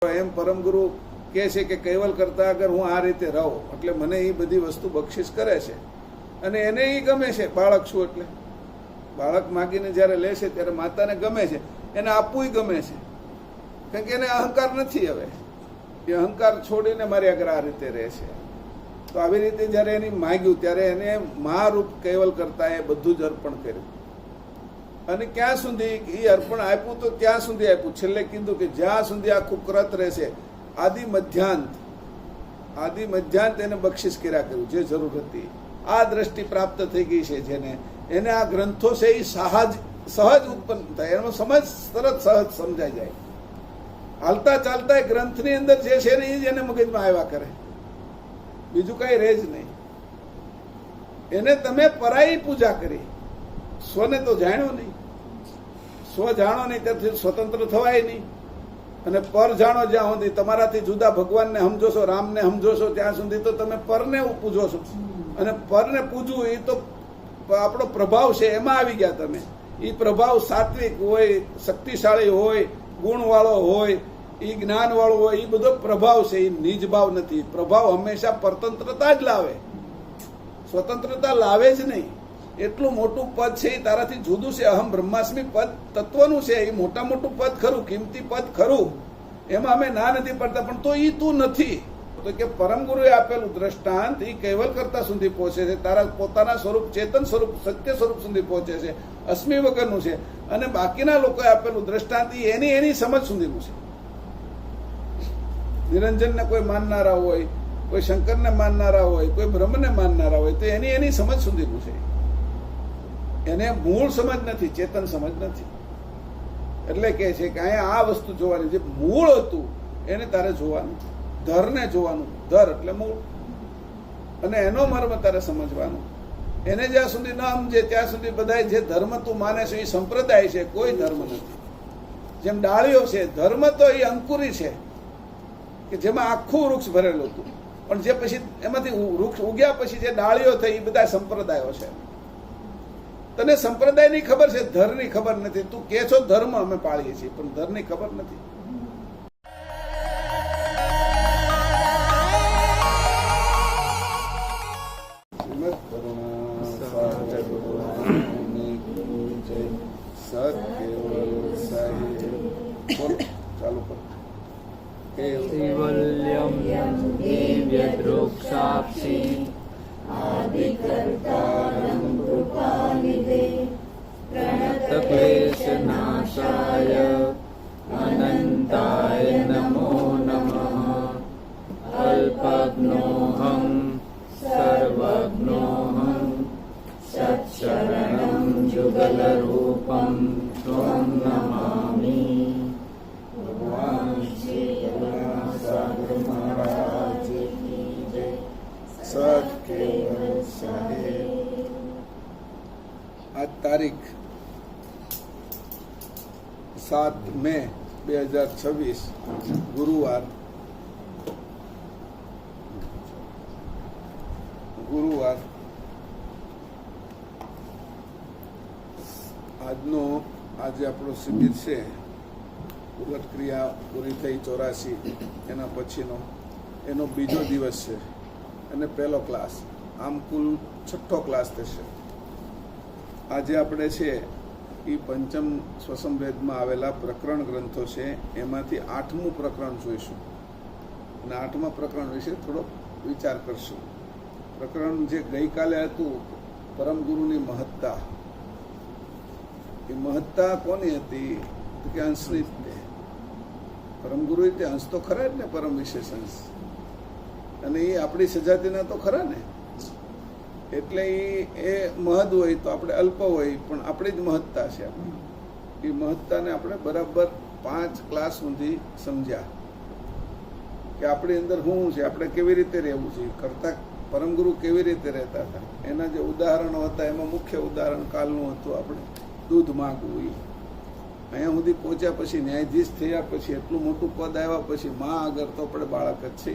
એમ પરમગુરુ કહે છે કે કૈવલ કરતા અગર હું આ રીતે રહું એટલે મને એ બધી વસ્તુ બક્ષિસ કરે છે અને એને એ ગમે છે. બાળક છું એટલે બાળક માગીને જ્યારે લે છે ત્યારે માતાને ગમે છે, એને આપવું ગમે છે, કારણ કે એને અહંકાર નથી. હવે એ અહંકાર છોડીને મારી આગળ આ રીતે રહે છે. તો આવી રીતે જ્યારે એની માગ્યું ત્યારે એને મહારૂપ કૈવલ કરતા એ બધું જ અર્પણ કર્યું. અને ક્યાં સુધી એ અર્પણ આપ્યું તો ત્યાં સુધી આપ્યું. છેલ્લે કીધું કે જ્યાં સુધી આખું ક્રત રહેશે આદિ મધ્યાંત એને બક્ષિસ કર્યા કર્યું જે જરૂર હતી. આ દ્રષ્ટિ પ્રાપ્ત થઈ ગઈ છે જેને, એને આ ગ્રંથો છે એ સહજ ઉત્પન્ન થાય, એનો સમજ તરત સહજ સમજાઈ જાય. હાલતા ચાલતા ગ્રંથની અંદર જે છે ને એ જ એને મગજમાં આવ્યા કરે, બીજું કઈ રહે જ નહીં. એને તમે પરાઈ પૂજા કરી, સ્વને તો જાણ્યો નહીં. સ્વ જાણો નહીં ત્યાંથી સ્વતંત્ર થવાય નહીં. અને પર જાણો જ્યાં સુધી, તમારાથી જુદા ભગવાનને સમજો છો, રામને સમજો છો, ત્યાં સુધી તો તમે પરને પૂજો છો. અને પરને પૂજવું એ તો આપણો પ્રભાવ છે, એમાં આવી ગયા તમે. એ પ્રભાવ સાત્વિક હોય, શક્તિશાળી હોય, ગુણવાળો હોય, એ જ્ઞાનવાળો હોય, એ બધો પ્રભાવ છે. એ નિજ ભાવ નથી. પ્રભાવ હંમેશા પરતંત્રતા જ લાવે, સ્વતંત્રતા લાવે જ નહીં. એટલું મોટું પદ છે એ તારાથી જુદું છે. અહમ બ્રહ્માસ્મિ પદ તત્વનું છે. એ મોટા મોટું પદ ખરું, કિંમતી પદ ખરું, એમાં અમે ના નથી પડતા, પણ તો એ તું નથી. તો કે પરમગુરુએ આપેલું દ્રષ્ટાંત એ કૈવલ કરતા સુધી પહોંચે છે, તારા પોતાના સ્વરૂપ, ચેતન સ્વરૂપ, સત્ય સ્વરૂપ સુધી પહોંચે છે, અસ્મિ વગરનું છે. અને બાકીના લોકોએ આપેલું દ્રષ્ટાંત એની સમજ સુધીનું છે. નિરંજનને કોઈ માનનારા હોય, કોઈ શંકરને માનનારા હોય, કોઈ બ્રહ્મને માનનારા હોય, તો એની સમજ સુધીનું છે. એને મૂળ સમજ નથી, ચેતન સમજ નથી. એટલે કે છે કે અહીંયા આ વસ્તુ જોવાની, જે મૂળ હતું એને તારે જોવાનું, ધરને જોવાનું. ધર એટલે મૂળ, અને એનો મર્મ તારે સમજવાનો. એને જ્યાં સુધી ન સમજે ત્યાં સુધી બધા જે ધર્મ તું માને છે એ સંપ્રદાય છે, કોઈ ધર્મ નથી. જેમ ડાળીઓ છે, ધર્મ તો એ અંકુરી છે કે જેમાં આખું વૃક્ષ ભરેલું હતું, પણ જે પછી એમાંથી વૃક્ષ ઉગ્યા પછી જે ડાળીઓ થઈ એ બધા સંપ્રદાયો છે. તને સંપ્રદાયની ખબર છે, ધરની ખબર નથી. તું કે છો ધર્મ અમે પાળીએ છીએ, પણ ધરની ખબર નથી. ચાલુ કરો. કૈવલ્યમ દિવ્યદ્રોક્ષાક્ષી આદિકર્તારં કૃપાનિધે પ્રણતક્લેશનાશાય અનંતાય નમો નમઃ. અલ્પજ્ઞોહં સર્વજ્ઞોહં સત્શરણં યુગલરૂપં ત્વં નમામિ. ભગવાન શ્રી કરુણાસાગર મહારાજ કી જય. સત કેવલ સાહેબ. આજ તારીખ 7 મે 2026 ગુરુવાર. આજે આપણો શિબિર છે, ઉલટ ક્રિયા પૂરી થઈ 84 એના પછીનો એનો બીજો દિવસ છે અને પહેલો ક્લાસ. આમ કુલ 6થો ક્લાસ થશે. આજે આપણે છે એ પંચમ સ્વસંવેદમાં આવેલા પ્રકરણ ગ્રંથો છે, એમાંથી 8મું પ્રકરણ જોઈશું અને 8મા પ્રકરણ વિશે થોડો વિચાર કરશું. પ્રકરણ જે ગઈકાલે હતું, પરમગુરુની મહત્તા. એ મહત્તા કોની હતી કે અંશની જ તે. પરમગુરુ તે અંશ તો ખરા જ ને, પરમ વિશેષ અંશ, અને એ આપણી સજાતિના તો ખરા ને. એટલે એ મહદ હોય તો આપણે અલ્પ હોય, પણ આપણી જ મહત્તા છે. એ મહત્તાને આપણે બરાબર 5 ક્લાસ સુધી સમજ્યા કે આપણી અંદર શું છે, આપણે કેવી રીતે રહેવું છે, કરતા પરમગુરુ કેવી રીતે રહેતા હતા. એના જે ઉદાહરણો હતા એમાં મુખ્ય ઉદાહરણ કાલનું હતું, આપણે દૂધ માગવું. અહીંયા સુધી પહોંચ્યા પછી, ન્યાયાધીશ થયા પછી, એટલું મોટું પદ આવ્યા પછી મા આગળ તો આપણે બાળક જ છે.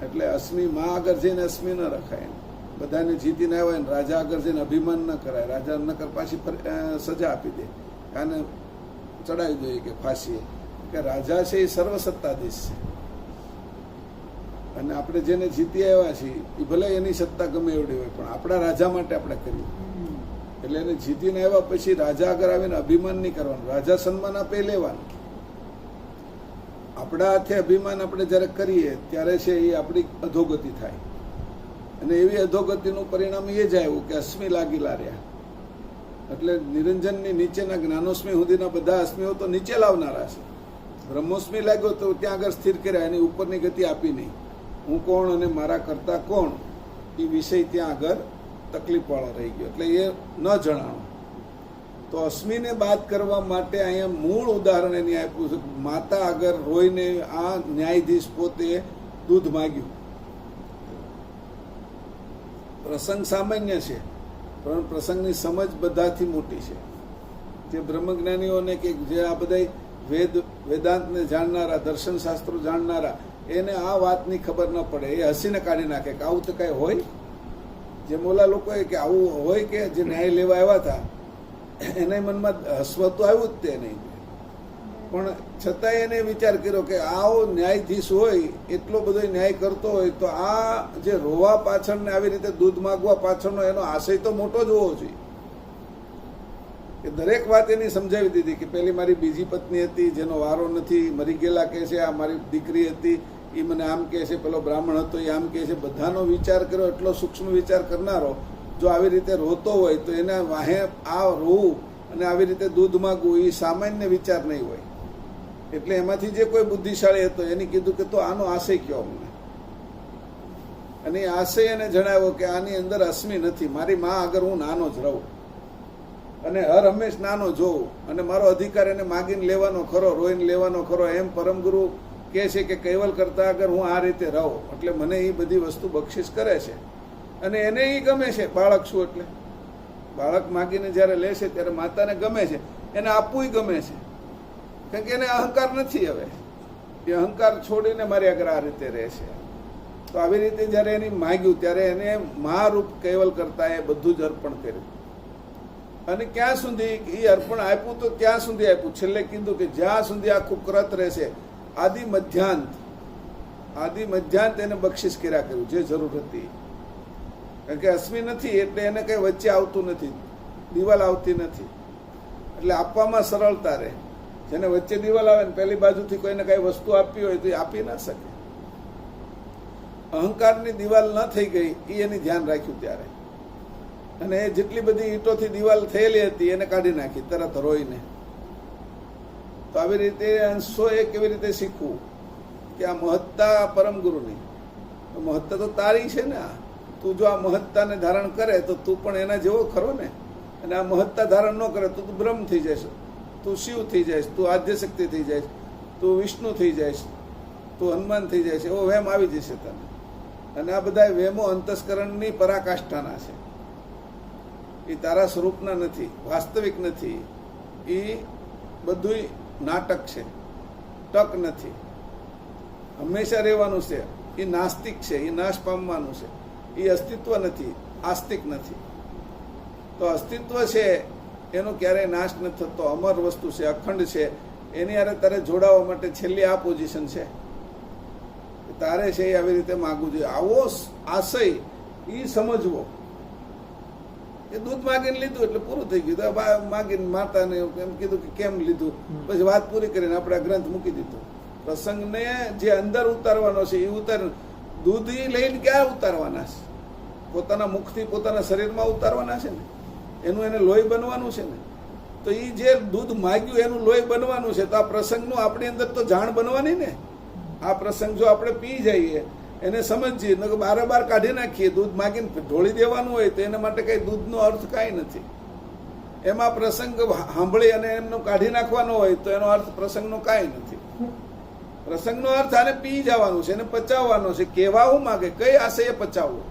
એટલે અસ્મિ મા આગળ જઈને અસ્મિ ન રખાય. બધાને જીતીને આવ્યા ને રાજા આગળ જઈને અભિમાન ન કરાય. રાજા ન કર પાછી સજા આપી દે, આને ચડાવી દઈએ કે ફાંસીએ. કે રાજા છે એ સર્વસત્તાધીશ છે, અને આપણે જેને જીતી આવ્યા છીએ એ ભલે એની સત્તા ગમે એવડી હોય, પણ આપણા રાજા માટે આપણે કર્યું. એટલે એને જીતીને આવ્યા પછી રાજા આગળ આવીને અભિમાન નહીં કરવાનું, રાજા સન્માન આપે લેવાનું. આપણા હાથે અભિમાન આપણે જ્યારે કરીએ ત્યારે છે એ આપણી અધોગતિ થાય, અને એવી અધોગતિનું પરિણામ એ જ આવ્યું કે અશ્મિ લાગી લાર્યા. એટલે નિરંજનની નીચેના જ્ઞાનોસ્મી સુધીના બધા અશ્મિઓ તો નીચે લાવનારા છે. બ્રહ્મોસ્મી લાગ્યો તો ત્યાં આગળ સ્થિર કર્યા, એની ઉપરની ગતિ આપી નહીં. હું કોણ અને મારા કરતા કોણ એ વિષય ત્યાં આગળ તકલીફવાળો રહી ગયો, એટલે એ ન જણાવો. તો અશ્મિને બાદ કરવા માટે અહીંયા મૂળ ઉદાહરણ એની આપ્યું છે. માતા આગળ રોઈને આ ન્યાયાધીશ પોતે દૂધ માગ્યું. પ્રસંગ સામાન્ય છે, પણ પ્રસંગની સમજ બધાથી મોટી છે. જે બ્રહ્મજ્ઞાનીઓને કે જે આ બધા વેદાંતને જાણનારા, દર્શન શાસ્ત્રો જાણનારા, એને આ વાતની ખબર ન પડે. એ હસીને કાઢી નાખે કે આવું તો કઈ હોય. જે મોલા લોકોએ કે આવું હોય, કે જે ન્યાય લેવા આવ્યા હતા એને મનમાં હસવા તો આવ્યું જ તે નહીં, પણ છતાંય એને વિચાર કર્યો કે આવો ન્યાયાધીશ હોય, એટલો બધો ન્યાય કરતો હોય, તો આ જે રોવા પાછળ ને આવી રીતે દૂધ માગવા પાછળનો એનો આશય તો મોટો જ હોવો જોઈએ. કે દરેક વાત એની સમજાવી દીધી કે પેલી મારી બીજી પત્ની હતી જેનો વારો નથી, મરી ગયેલા કહે છે, આ મારી દીકરી હતી એ મને આમ કહે છે, પેલો બ્રાહ્મણ હતો એ આમ કહે છે. બધાનો વિચાર કર્યો. એટલો સૂક્ષ્મ વિચાર કરનારો જો આવી રીતે રોતો હોય તો એના વાહે આ રોવું અને આવી રીતે દૂધ માગવું એ સામાન્ય વિચાર નહીં હોય. એટલે એમાંથી જે કોઈ બુદ્ધિશાળી હતો એને કીધું કે તો આનો આશય કયો અમને. અને એ આશય એને જણાવ્યો કે આની અંદર અશ્મિ નથી, મારી માં આગળ હું નાનો જ રહું અને હર હંમેશ નાનો જોઉં, અને મારો અધિકાર એને માગીને લેવાનો ખરો, રોઈને લેવાનો ખરો. એમ પરમગુરુ કહે છે કે કૈવલ કરતા આગળ હું આ રીતે રહું, એટલે મને એ બધી વસ્તુ બક્ષિસ કરે છે. અને એને એ ગમે છે. બાળક શું એટલે બાળક માગીને જ્યારે લે છે ત્યારે માતાને ગમે છે, એને આપવું ગમે છે, કારણ કે એને અહંકાર નથી. હવે એ અહંકાર છોડીને મારી આગળ આ રીતે રહે છે. તો આવી રીતે જ્યારે એની માગ્યું ત્યારે એને મહારૂપ કૈવલ કરતા એ બધું જ અર્પણ કર્યું. અને ક્યાં સુધી એ અર્પણ આપ્યું તો ત્યાં સુધી આપ્યું. છેલ્લે કીધું કે જ્યાં સુધી આખું ક્રત રહેશે, આદિ મધ્યાંત એને બક્ષિસ કર્યા કર્યું જે જરૂર હતી. કારણ કે અશ્મિ નથી એટલે એને કઈ વચ્ચે આવતું નથી, દિવાલ આવતી નથી, એટલે આપવામાં સરળતા રહે. જેને વચ્ચે દિવાલ આવે ને પેલી બાજુથી કોઈને કઈ વસ્તુ આપવી હોય તો એ આપી ના શકે. અહંકારની દિવાલ ન થઈ ગઈ એ એની ધ્યાન રાખ્યું ત્યારે. અને એ જેટલી બધી ઈંટોથી દિવાલ થયેલી હતી એને કાઢી નાખી તરત રોઈને. તો આવી રીતે અંશો એ કેવી રીતે શીખવું કે આ મહત્તા પરમ ગુરુની મહત્તા તો તારી છે ને. તું જો આ મહત્તાને ધારણ કરે તો તું પણ એના જેવો ખરો ને. અને આ મહત્તા ધારણ ન કરે તો તું બ્રહ્મ થઈ જઈશ, તું શિવ થઈ જઈશ, તું આદ્ય શક્તિ થઈ જઈશ, તું વિષ્ણુ થઈ જઈશ, તું હનુમાન થઈ જાય છે. એવો વેમ આવી જશે તને. અને આ બધા વેમો અંતસ્કરણની પરાકાષ્ઠાના છે. એ તારા સ્વરૂપના નથી, વાસ્તવિક નથી. એ બધું નાટક છે, ટક નથી, હંમેશા રહેવાનું છે. એ નાસ્તિક છે, એ નાશ પામવાનું છે. એ અસ્તિત્વ નથી, આસ્તિક નથી. તો અસ્તિત્વ છે એનો ક્યારેય નાશ નથી થતો, અમર વસ્તુ છે, અખંડ છે. એની હારે તારે જોડાવા માટે છેલ્લી આ પોઝિશન છે. તારે છે એ આવી રીતે માગવું જોઈએ. આવો આશય એ સમજવો. એ દૂધ માગીને લીધું એટલે પૂરું થઈ ગયું. માગીને માતાને એમ કીધું કે કેમ લીધું, પછી વાત પૂરી કરીને આપણે ગ્રંથ મૂકી દીધું. પ્રસંગને જે અંદર ઉતારવાનો છે એ ઉતાર. દૂધ લઈને ક્યાં ઉતારવાના છે? પોતાના મુખથી પોતાના શરીરમાં ઉતારવાના છે ને. એનું એને લોહી બનવાનું છે ને. તો એ જે દૂધ માગ્યું એનું લોહી બનવાનું છે. તો આ પ્રસંગનું આપણી અંદર તો જાણ બનવાની ને. આ પ્રસંગ જો આપણે પી જઈએ, એને સમજીએ, બાર કાઢી નાખીએ, દૂધ માગીને ઢોળી દેવાનું હોય તો એના માટે કઈ દૂધનો અર્થ કાંઈ નથી. એમાં પ્રસંગ સાંભળી અને એમનો કાઢી નાખવાનો હોય તો એનો અર્થ પ્રસંગનો કાંઈ નથી. પ્રસંગનો અર્થ આને પી જવાનું છે, એને પચાવવાનો છે. કેવા હું માગે, કઈ આશય પચાવવું,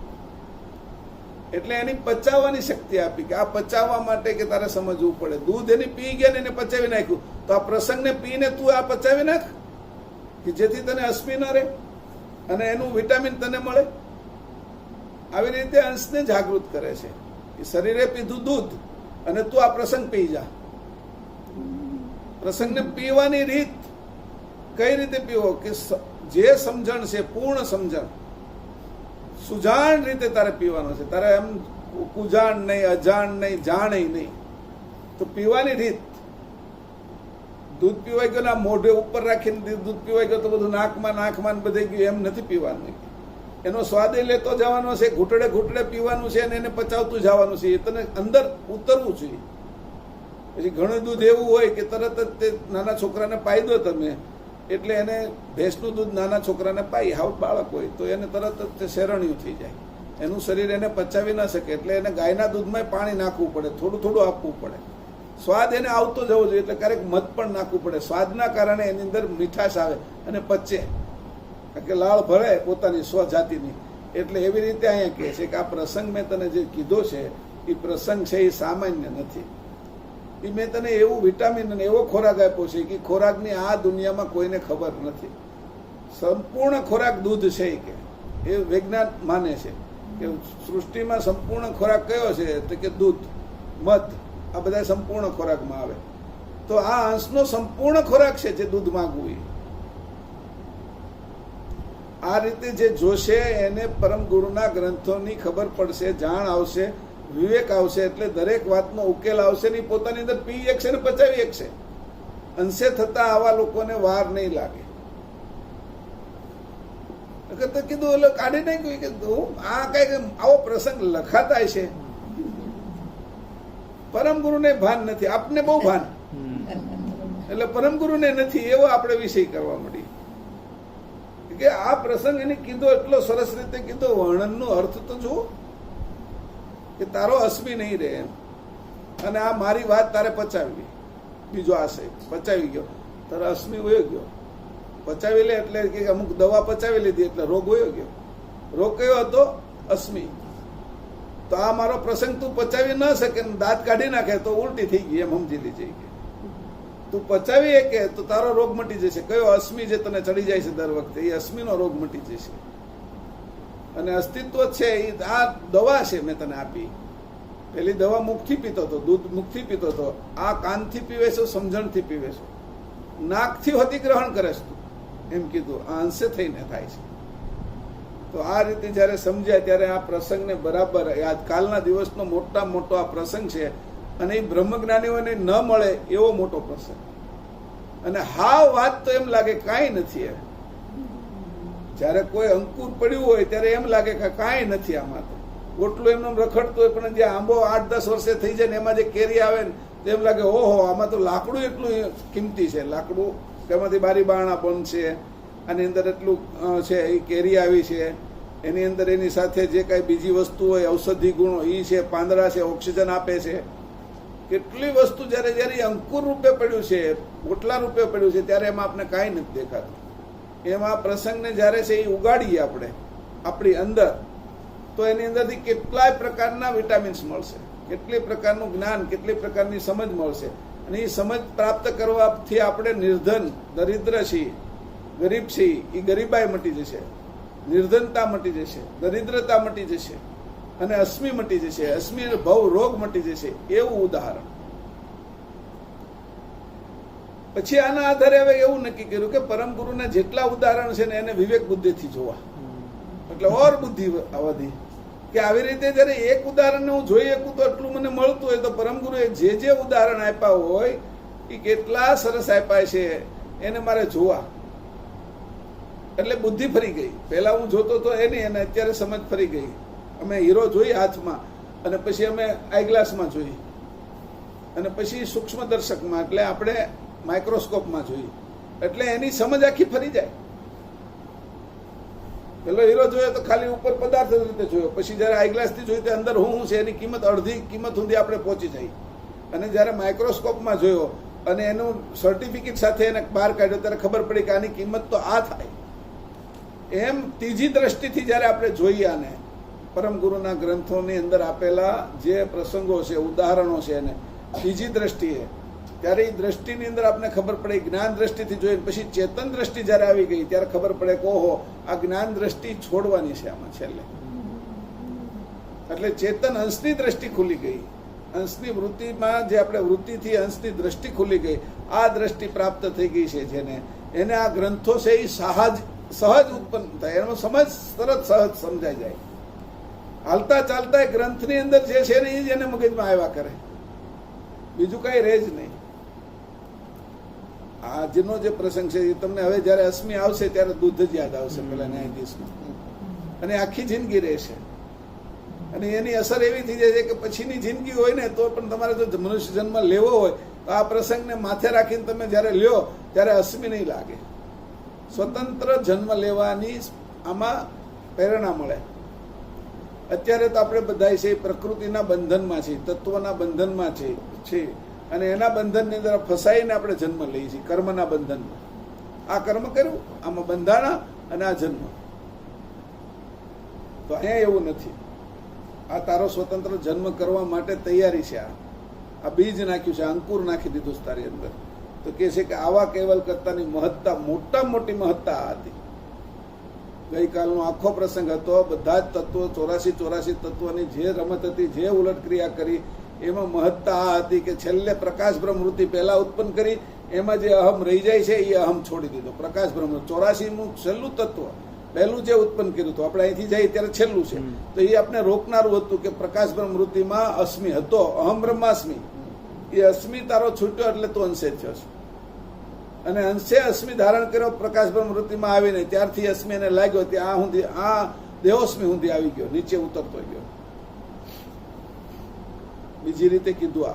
એટલે એની પચાવવાની શક્તિ આપી કે આ પચાવવા માટે કે તારે સમજવું પડે. દૂધ એની પી ગયા ને એને પચાવી નાખ્યું, તો આ પ્રસંગને પીને તું આ પચાવી નાખ કે જેથી તને અશ્મિ ન રહે અને એનું વિટામિન તને મળે. આવી રીતે અંશને જાગૃત કરે છે. એ શરીરે પીધું દૂધ અને તું આ પ્રસંગ પી જા. પ્રસંગને પીવાની રીત કઈ રીતે પીવો કે જે સમજણ છે પૂર્ણ સમજણ સુજાણ રીતે તારે પીવાનો છે. તારે એમ કુજાણ નહીં, અજાણ નહીં, જાણે નહીં. તો પીવાની રીત, દૂધ પીવાઈ ગયું ને મોઢે ઉપર રાખીને દૂધ પીવાઈ ગયું તો બધું નાકમાં બધે ગયું એમ નથી પીવાનું. એનો સ્વાદ લેતો જવાનો છે, ઘૂંટડે ઘૂંટડે પીવાનું છે અને એને પચાવતું જવાનું છે. એ તને અંદર ઉતરવું જોઈએ. પછી ઘણું દૂધ એવું હોય કે તરત જ તે નાના છોકરાને પાઈ દો તમે, એટલે એને ભેંસનું દૂધ નાના છોકરાને પાઈ, હાવ બાળક હોય તો એને તરત જ તે શેરણિયું થઈ જાય. એનું શરીર એને પચાવી ના શકે, એટલે એને ગાયના દૂધમાં પાણી નાખવું પડે, થોડું થોડું આપવું પડે. સ્વાદ એને આવતો જવો જોઈએ, એટલે ક્યારેક મધ પણ નાખવું પડે. સ્વાદના કારણે એની અંદર મીઠાશ આવે અને પચે, કારણ કે લાળ ભળે પોતાની સ્વજાતિની. એટલે એવી રીતે અહીંયા કહે છે કે આ પ્રસંગ મેં તને જે કીધો છે એ પ્રસંગ છે એ સામાન્ય નથી. એ મેં તને એવું વિટામિન અને એવો ખોરાક આપ્યો છે કે ખોરાકની આ દુનિયામાં કોઈને ખબર નથી. સંપૂર્ણ ખોરાક દૂધ છે કે એ વિજ્ઞાન માને છે કે સૃષ્ટિમાં સંપૂર્ણ ખોરાક કયો છે તો કે દૂધ, મધ, આ બધા સંપૂર્ણ ખોરાકમાં આવે. તો આ અંશનો સંપૂર્ણ ખોરાક છે જે દૂધ માંગવું. આ રીતે જે જોશે એને પરમ ગુરુના ગ્રંથોની ખબર પડશે, જાણ આવશે, વિવેક આવશે, એટલે દરેક વાતનો ઉકેલ આવશે નહીં. પોતાની અંદર પી શકશે ને પચાવી શકશે. અંશે થતા આવા લોકોને વાર નહીં લાગે. તો કીધું એટલે કાઢી નાખ્યું કે આ કઈક આવો પ્રસંગ લખાતા છે. પરમ ગુરુને ભાન નથી, આપને બહુ ભાન, એટલે પરમ ગુરુને નથી એવો આપણે વિષય કરવા મળી કે આ પ્રસંગ એને કીધો એટલો સરસ રીતે કીધો. વર્ણનનો અર્થ તો જુઓ કે તારો અસ્મી નહીં રહે એમ, અને આ મારી વાત તારે પચાવી. બીજો આશય પચાવી ગયો, તારો અસ્મી વયો ગયો. પચાવી લે એટલે કે અમુક દવા પચાવી લીધી એટલે રોગ વયો ગયો. રોગ કયો હતો? અસ્મી. તો આ મારો પ્રસંગ તું પચાવી ન શકે, દાંત કાઢી નાખે તો ઉલટી થઈ ગઈ એમ સમજી લીજે. તું પચાવી કે તો તારો રોગ મટી જશે. કયો? અસ્મી જે તને ચડી જાય છે દર વખતે, એ અસ્મીનો રોગ મટી જશે. અને અસ્તિત્વ છે એ આ દવા છે મેં તને આપી. પેલી દવા મુખથી પીતો હતો, દૂધ મુખથી પીતો હતો. આ કાનથી પીવે છે, સમજણથી પીવે છે, નાકથી હોતી ગ્રહણ કરે છે તું, એમ કીધું. આ અંશે થઈને થાય છે. તો આ રીતે જયારે સમજ્યા ત્યારે આ પ્રસંગને બરાબર આજકાલના દિવસનો મોટા મોટો આ પ્રસંગ છે. અને એ બ્રહ્મજ્ઞાનીઓને ન મળે એવો મોટો પ્રસંગ. અને હાવ વાત તો એમ લાગે કાંઈ નથી. જયારે કોઈ અંકુર પડ્યું હોય ત્યારે એમ લાગે કે કાંઈ નથી આમાં. તો ગોટલું એમને રખડતું હોય, પણ જે આંબો 8-10 વર્ષે થઈ જાય ને એમાં જે કેરી આવે ને તો એમ લાગે ઓહો આમાં તો લાકડું એટલું કિંમતી છે. લાકડું તેમાંથી બારી બારણા બનશે, આની અંદર એટલું છે, એ કેરી આવી છે, એની અંદર એની સાથે જે કાંઈ બીજી વસ્તુ હોય, ઔષધિ ગુણો એ છે, પાંદડા છે, ઓક્સિજન આપે છે, કેટલી વસ્તુ જ્યારે અંકુર રૂપે પડ્યું છે, ગોટલા રૂપે પડ્યું છે, ત્યારે એમાં આપણે કાંઈ નથી દેખાતું. એમાં પ્રસંગને જ્યારે છે એ ઉગાડીએ આપણે આપણી અંદર, તો એની અંદરથી કેટલાય પ્રકારના વિટામિન્સ મળશે, કેટલી પ્રકારનું જ્ઞાન, કેટલી પ્રકારની સમજ મળશે. અને એ સમજ પ્રાપ્ત કરવાથી આપણે નિર્ધન, દરિદ્ર છીએ, ગરીબ છીએ, એ ગરીબાઈ મટી જશે, નિર્ધનતા મટી જશે, દરિદ્રતા મટી જશે, અને અસ્મી મટી જશે, અસ્મી ભવ રોગ મટી જશે. એવું ઉદાહરણ. પછી આના આધારે હવે એવું નક્કી કર્યું કે પરમ ગુરુના જેટલા ઉદાહરણ છે ને એને વિવેક બુદ્ધિથી જોવા, એટલે ઓર બુદ્ધિ વધી. કે આવી રીતે જયારે એક ઉદાહરણ હું જોઈ શકું તો એટલું મને મળતું હોય, તો પરમ ગુરુએ જે ઉદાહરણ આપ્યા હોય એ કેટલા સરસ આપ્યા છે એને મારે જોવા. એટલે બુદ્ધિ ફરી ગઈ. પહેલા હું જોતો તો એની, અને અત્યારે સમજ ફરી ગઈ. અમે હીરો જોઈ હાથમાં, અને પછી અમે આઈ ગ્લાસમાં જોઈ, અને પછી સૂક્ષ્મ દર્શકમાં, એટલે આપણે માઇક્રોસ્કોપમાં જોઈ, એટલે એની સમજ આખી ફરી જાય. પેલો હીરો જોયો તો ખાલી ઉપર પદાર્થ રીતે જોયો, પછી જયારે આઈ ગ્લાસથી જોયું તો અંદર હું છે એની કિંમત અડધી કિંમત સુધી આપણે પહોંચી જાય. અને જયારે માઇક્રોસ્કોપમાં જોયો અને એનું સર્ટિફિકેટ સાથે એને બહાર કાઢ્યો ત્યારે ખબર પડી કે આની કિંમત તો આ થાય. એમ ત્રીજી દ્રષ્ટિથી જયારે આપણે જોઈએ આને, પરમ ગુરુના ગ્રંથોની અંદર આપેલા જે પ્રસંગો છે, ઉદાહરણો છે, એને ત્રીજી દ્રષ્ટિએ, ત્યારે એ દ્રષ્ટિની અંદર આપણે ખબર પડે. જ્ઞાન દ્રષ્ટિથી જોઈએ, પછી ચેતન દ્રષ્ટિ જયારે આવી ગઈ ત્યારે ખબર પડે કે ઓહો આ જ્ઞાન દ્રષ્ટિ છોડવાની છે આમાં છેલ્લે. એટલે ચેતન અંશની દ્રષ્ટિ ખુલી ગઈ. અંશની વૃત્તિમાં જે આપણે વૃત્તિથી અંશની દ્રષ્ટિ ખુલી ગઈ, આ દ્રષ્ટિ પ્રાપ્ત થઈ ગઈ છે જેને, એને આ ગ્રંથો છે એ સહજ ઉત્પન્ન થાય, એનો સમજ તરત સહજ સમજાઈ જાય. હાલતા ચાલતા એ ગ્રંથની અંદર જે છે ને એ જ એને મગજમાં આવ્યા કરે, બીજું કઈ રહે જ નહીં. આજનો જે પ્રસંગ છે એ તમને હવે જયારે અશ્મી આવશે ત્યારે દૂધ જ યાદ આવશે પેલા ન્યાયાધીશમાં, અને આખી જિંદગી રહેશે. અને એની અસર એવી થઈ જાય છે કે પછીની જિંદગી હોય ને તો પણ તમારે જો મનુષ્ય જન્મ લેવો હોય તો આ પ્રસંગને માથે રાખીને તમે જયારે લ્યો ત્યારે અશ્મી નહીં લાગે. સ્વતંત્ર જન્મ લેવાની આમાં પ્રેરણા મળે. અત્યારે તો આપણે બધા છે પ્રકૃતિના બંધનમાં છીએ, તત્વના બંધનમાં છે, અને એના બંધનની અંદર ફસાઈને આપણે જન્મ લઈએ છીએ, કર્મના બંધનમાં. આ કર્મ કર્યું, આમાં બંધાણા, અને આ જન્મ. તો અહીંયા એવું નથી. આ તારો સ્વતંત્ર જન્મ કરવા માટે તૈયારી છે. આ બીજ નાખ્યું છે, અંકુર નાખી દીધું છે તારી અંદર. તો કે છે કે આવા કેવલ કરતાની મહત્તા, મોટા મોટી મહત્તા આ હતી. ગઈકાલનો આખો પ્રસંગ હતો. બધા જ તત્વો 84 તત્વોની જે રમત હતી, જે ઉલટ ક્રિયા કરી, એમાં મહત્તા આ હતી કે છેલ્લે પ્રકાશ બ્રહ્મ વૃત્તિ પહેલા ઉત્પન્ન કરી, એમાં જે અહમ રહી જાય છે એ અહમ છોડી દીધો. પ્રકાશ બ્રહ્મ 84નું છેલ્લું તત્વ પહેલું જે ઉત્પન્ન કર્યું હતું, આપણે અહીંથી જઈએ ત્યારે છેલ્લું છે, તો એ આપણે રોકનારું હતું કે પ્રકાશ બ્રહ્મ વૃત્તિમાં અસ્મિ હતો, અહમ બ્રહ્માસ્મિ. એ અસ્મિ તારો છૂટ્યો એટલે તું અંશે થયો છે, અને અંશે અસ્મિ ધારણ કર્યો પ્રકાશ બ્રહ્મ વૃત્તિમાં આવીને, ત્યારથી અસ્મિ એને લાગ્યો ત્યાં સુધી આ દેહોસ્મિ સુધી આવી ગયો, નીચે ઉતરતો ગયો. બીજી રીતે કીધું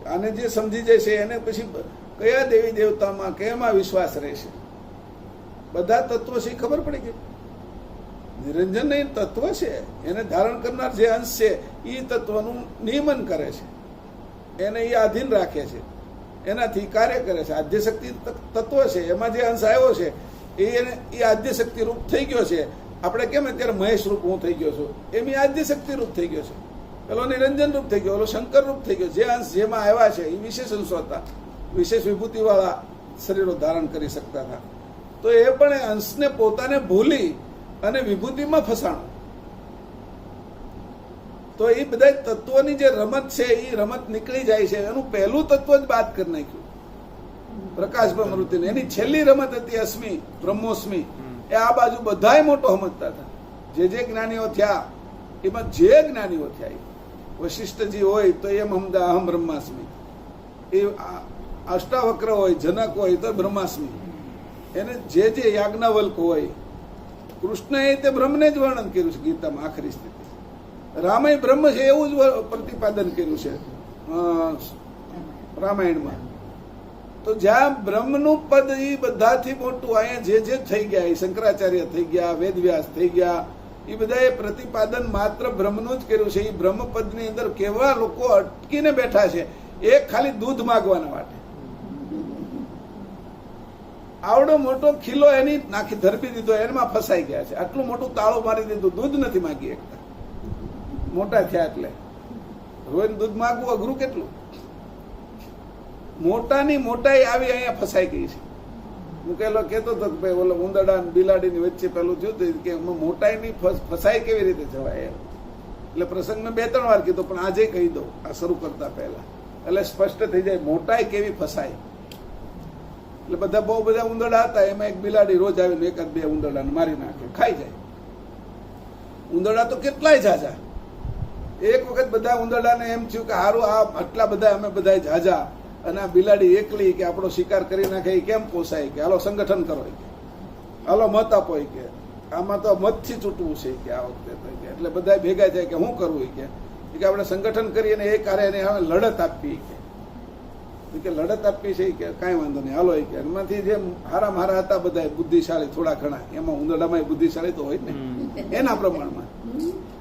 આને જે સમજી જાય છે એને પછી કયા દેવી દેવતામાં કેમાં વિશ્વાસ રહેશે. બધા તત્વો છે ખબર પડી ગઈ. નિરંજન એ તત્વ છે, એને ધારણ કરનાર જે અંશ છે એ તત્વનું નિયમન કરે છે, એને એ આધીન રાખે છે, એનાથી કાર્ય કરે છે. આદ્યશક્તિ તત્વ છે, એમાં જે અંશ આવ્યો છે એ આદ્યશક્તિ રૂપ થઈ ગયો છે. આપણે કેમ અત્યારે મહેશ રૂપ હું થઈ ગયો છું, એમ એ આદ્યશક્તિ રૂપ થઈ ગયો છે. પેલો નિરંજન રૂપ થઈ ગયો, પેલો શંકર રૂપ થઈ ગયો. જે અંશ જેમાં આવ્યા છે એ વિશેષ અંશો હતા, વિશેષ વિભૂતિવાળા શરીરો ધારણ કરી શકતા હતા. તો એ પણ એ અંશને પોતાને ભૂલી અને વિભૂતિમાં ફસાણો. તો એ બધા તત્વોની જે રમત છે એ રમત નીકળી જાય છે. એનું પહેલું તત્વ જ બાદ કરી નાખ્યું, પ્રકાશ બ્રહ્મ વૃત્તિને. એની છેલ્લી રમત હતી અસ્મિ બ્રહ્મોસ્મિ. એ આ બાજુ બધાય મોટો સમજતા હતા. જે જ્ઞાનીઓ થયા એમાં જે જ્ઞાનીઓ થયા, વશિષ્ઠજી હોય તો એમ સમજા અહમ બ્રહ્માસ્મિ, એ અષ્ટાવક્ર હોય, જનક હોય તો બ્રહ્માસ્મિ, એને જે યાજ્ઞવલ્ક હોય, કૃષ્ણએ તે બ્રહ્મને જ વર્ણન કર્યું છે ગીતામાં આખરી સ્થિતિ. રામે બ્રહ્મ છે એવું જ પ્રતિપાદન કર્યું છે રામાયણમાં. તો જ્યાં બ્રહ્મનું પદ એ બધાથી મોટું, અહીંયા જે થઈ ગયા, એ શંકરાચાર્ય થઈ ગયા, વેદવ્યાસ થઈ ગયા, એ બધાએ પ્રતિપાદન માત્ર બ્રહ્મનું જ કર્યું છે. એ બ્રહ્મપદની અંદર કેવા લોકો અટકીને બેઠા છે, એક ખાલી દૂધ માગવાના માટે. આવડો મોટો ખીલો એની નાખી ધરબી દીધો, એમાં ફસાઈ ગયા છે. આટલું મોટું તાળું મારી દીધું, દૂધ નથી માગી શકતા. મોટા થયા એટલે રોજ દૂધ માગવું અઘરું કેટલું. મોટાની મોટાઈ આવી અહીંયા ફસાઈ ગઈ છે. હું પેલો કહેતો હતો કે ભાઈ ઓલો ઉંદરડા બિલાડીની વચ્ચે પેલું જોયું કે મોટાઈની ફસાઈ કેવી રીતે જવાય. એટલે પ્રસંગ મેં 2-3 વાર કીધો, પણ આજે કહી દઉં આ શરૂ કરતા પહેલા, એટલે સ્પષ્ટ થઈ જાય મોટાઈ કેવી ફસાય. એટલે બહુ બધા ઉંદરડા હતા, એમાં એક બિલાડી રોજ આવીને 1-2 ઉંદરડાને મારી નાખે, ખાઈ જાય. ઉંદરડા તો કેટલાય ઝાઝા. એક વખત બધા ઉંદરડાને એમ થયું કે હારું આ આટલા બધા અમે બધા ઝાઝા, અને આ બિલાડી એકલી કે આપણો શિકાર કરી નાખે એ કેમ પોસાય, કે હાલો સંગઠન કરો, કે હાલો મત આપો, કે આમાં તો મતથી ચૂંટવું છે કે આ વખતે. એટલે બધા ભેગા થાય કે શું કરવું, કે આપણે સંગઠન કરીએ ને એ કાર્ય એને હવે લડત આપવી, કે લડત આપવી છે કે કાંઈ વાંધો નહીં હાલો. કે એમાંથી જે હારા હતા બધા બુદ્ધિશાળી થોડા ઘણા, એમાં ઉંદરડામાં બુદ્ધિશાળી તો હોય ને એના પ્રમાણમાં.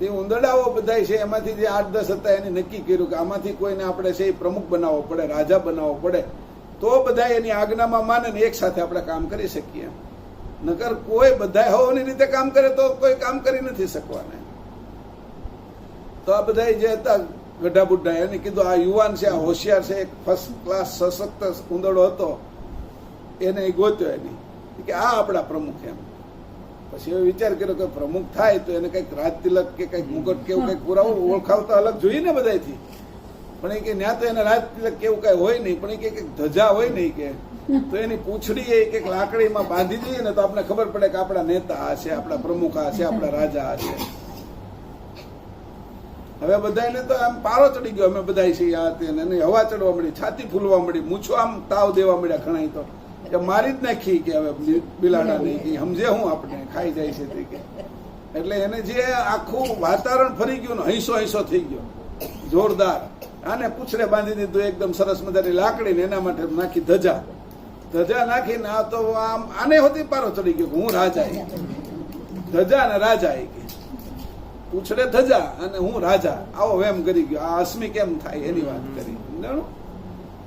એ ઉંદરડાઓ બધા છે એમાંથી જે 8-10 હતા એને નક્કી કર્યું કે આમાંથી કોઈને આપણે છે પ્રમુખ બનાવવો પડે, રાજા બનાવવો પડે, તો બધા એની આજ્ઞામાં માને ને એક સાથે આપણે કામ કરી શકીએ. નકર કોઈ બધા હોવાની રીતે કામ કરે તો કોઈ કામ કરી નથી શકવાના. તો આ બધા જે હતા ગઢા બુઢા, એને કીધું આ યુવાન છે, આ હોશિયાર છે, એક ફર્સ્ટ ક્લાસ સશક્ત ઉંદરડો હતો, એને ગોત્યો એની કે આ આપણા પ્રમુખ. એમ પછી એવો વિચાર કર્યો કે પ્રમુખ થાય તો એને કંઈક રાજ તિલક કે કંઈક મુગટ કેવું કંઈક પુરાવું, ઓળખાવતા અલગ જોઈએ ને બધાથી. પણ એ કે ત્યાં તો એને રાજ તિલક કેવું કઈ હોય નહીં, પણ એ કે ધજા હોય નહીં, કે તો એની પૂંછડી એક લાકડીમાં બાંધી દઈએ ને તો આપણે ખબર પડે કે આપણા નેતા આ છે, આપણા પ્રમુખ આ છે, આપણા રાજા આ છે. હવે બધાને તો આમ પારો ચડી ગયો, અમે બધા છીએ આ તે, અને હવા ચડવા મળી, છાતી ફૂલવા મળી, મૂછો આમ તાવ દેવા મળ્યા ઘણા તો કે મારી જ નાખી કે હવે બિલાડા નહીં કે સમજે હું આપણે ખાઈ જાય છે તે કે. એટલે એને જે આખું વાતાવરણ ફરી ગયું ને હૈસો હૈસો થઈ ગયો જોરદાર. આને પૂછડે બાંધી દીધું એકદમ સરસ મજાની લાકડી ને એના માટે નાખી ધજા નાખીને આ તો આમ આને હોતી પારો ચડી ગયો કે હું રાજા, ધજા ને રાજા એ કે પૂછડે ધજા અને હું રાજા, આવો વેમ કરી ગયો. આ અશ્મી કેમ થાય એની વાત કરી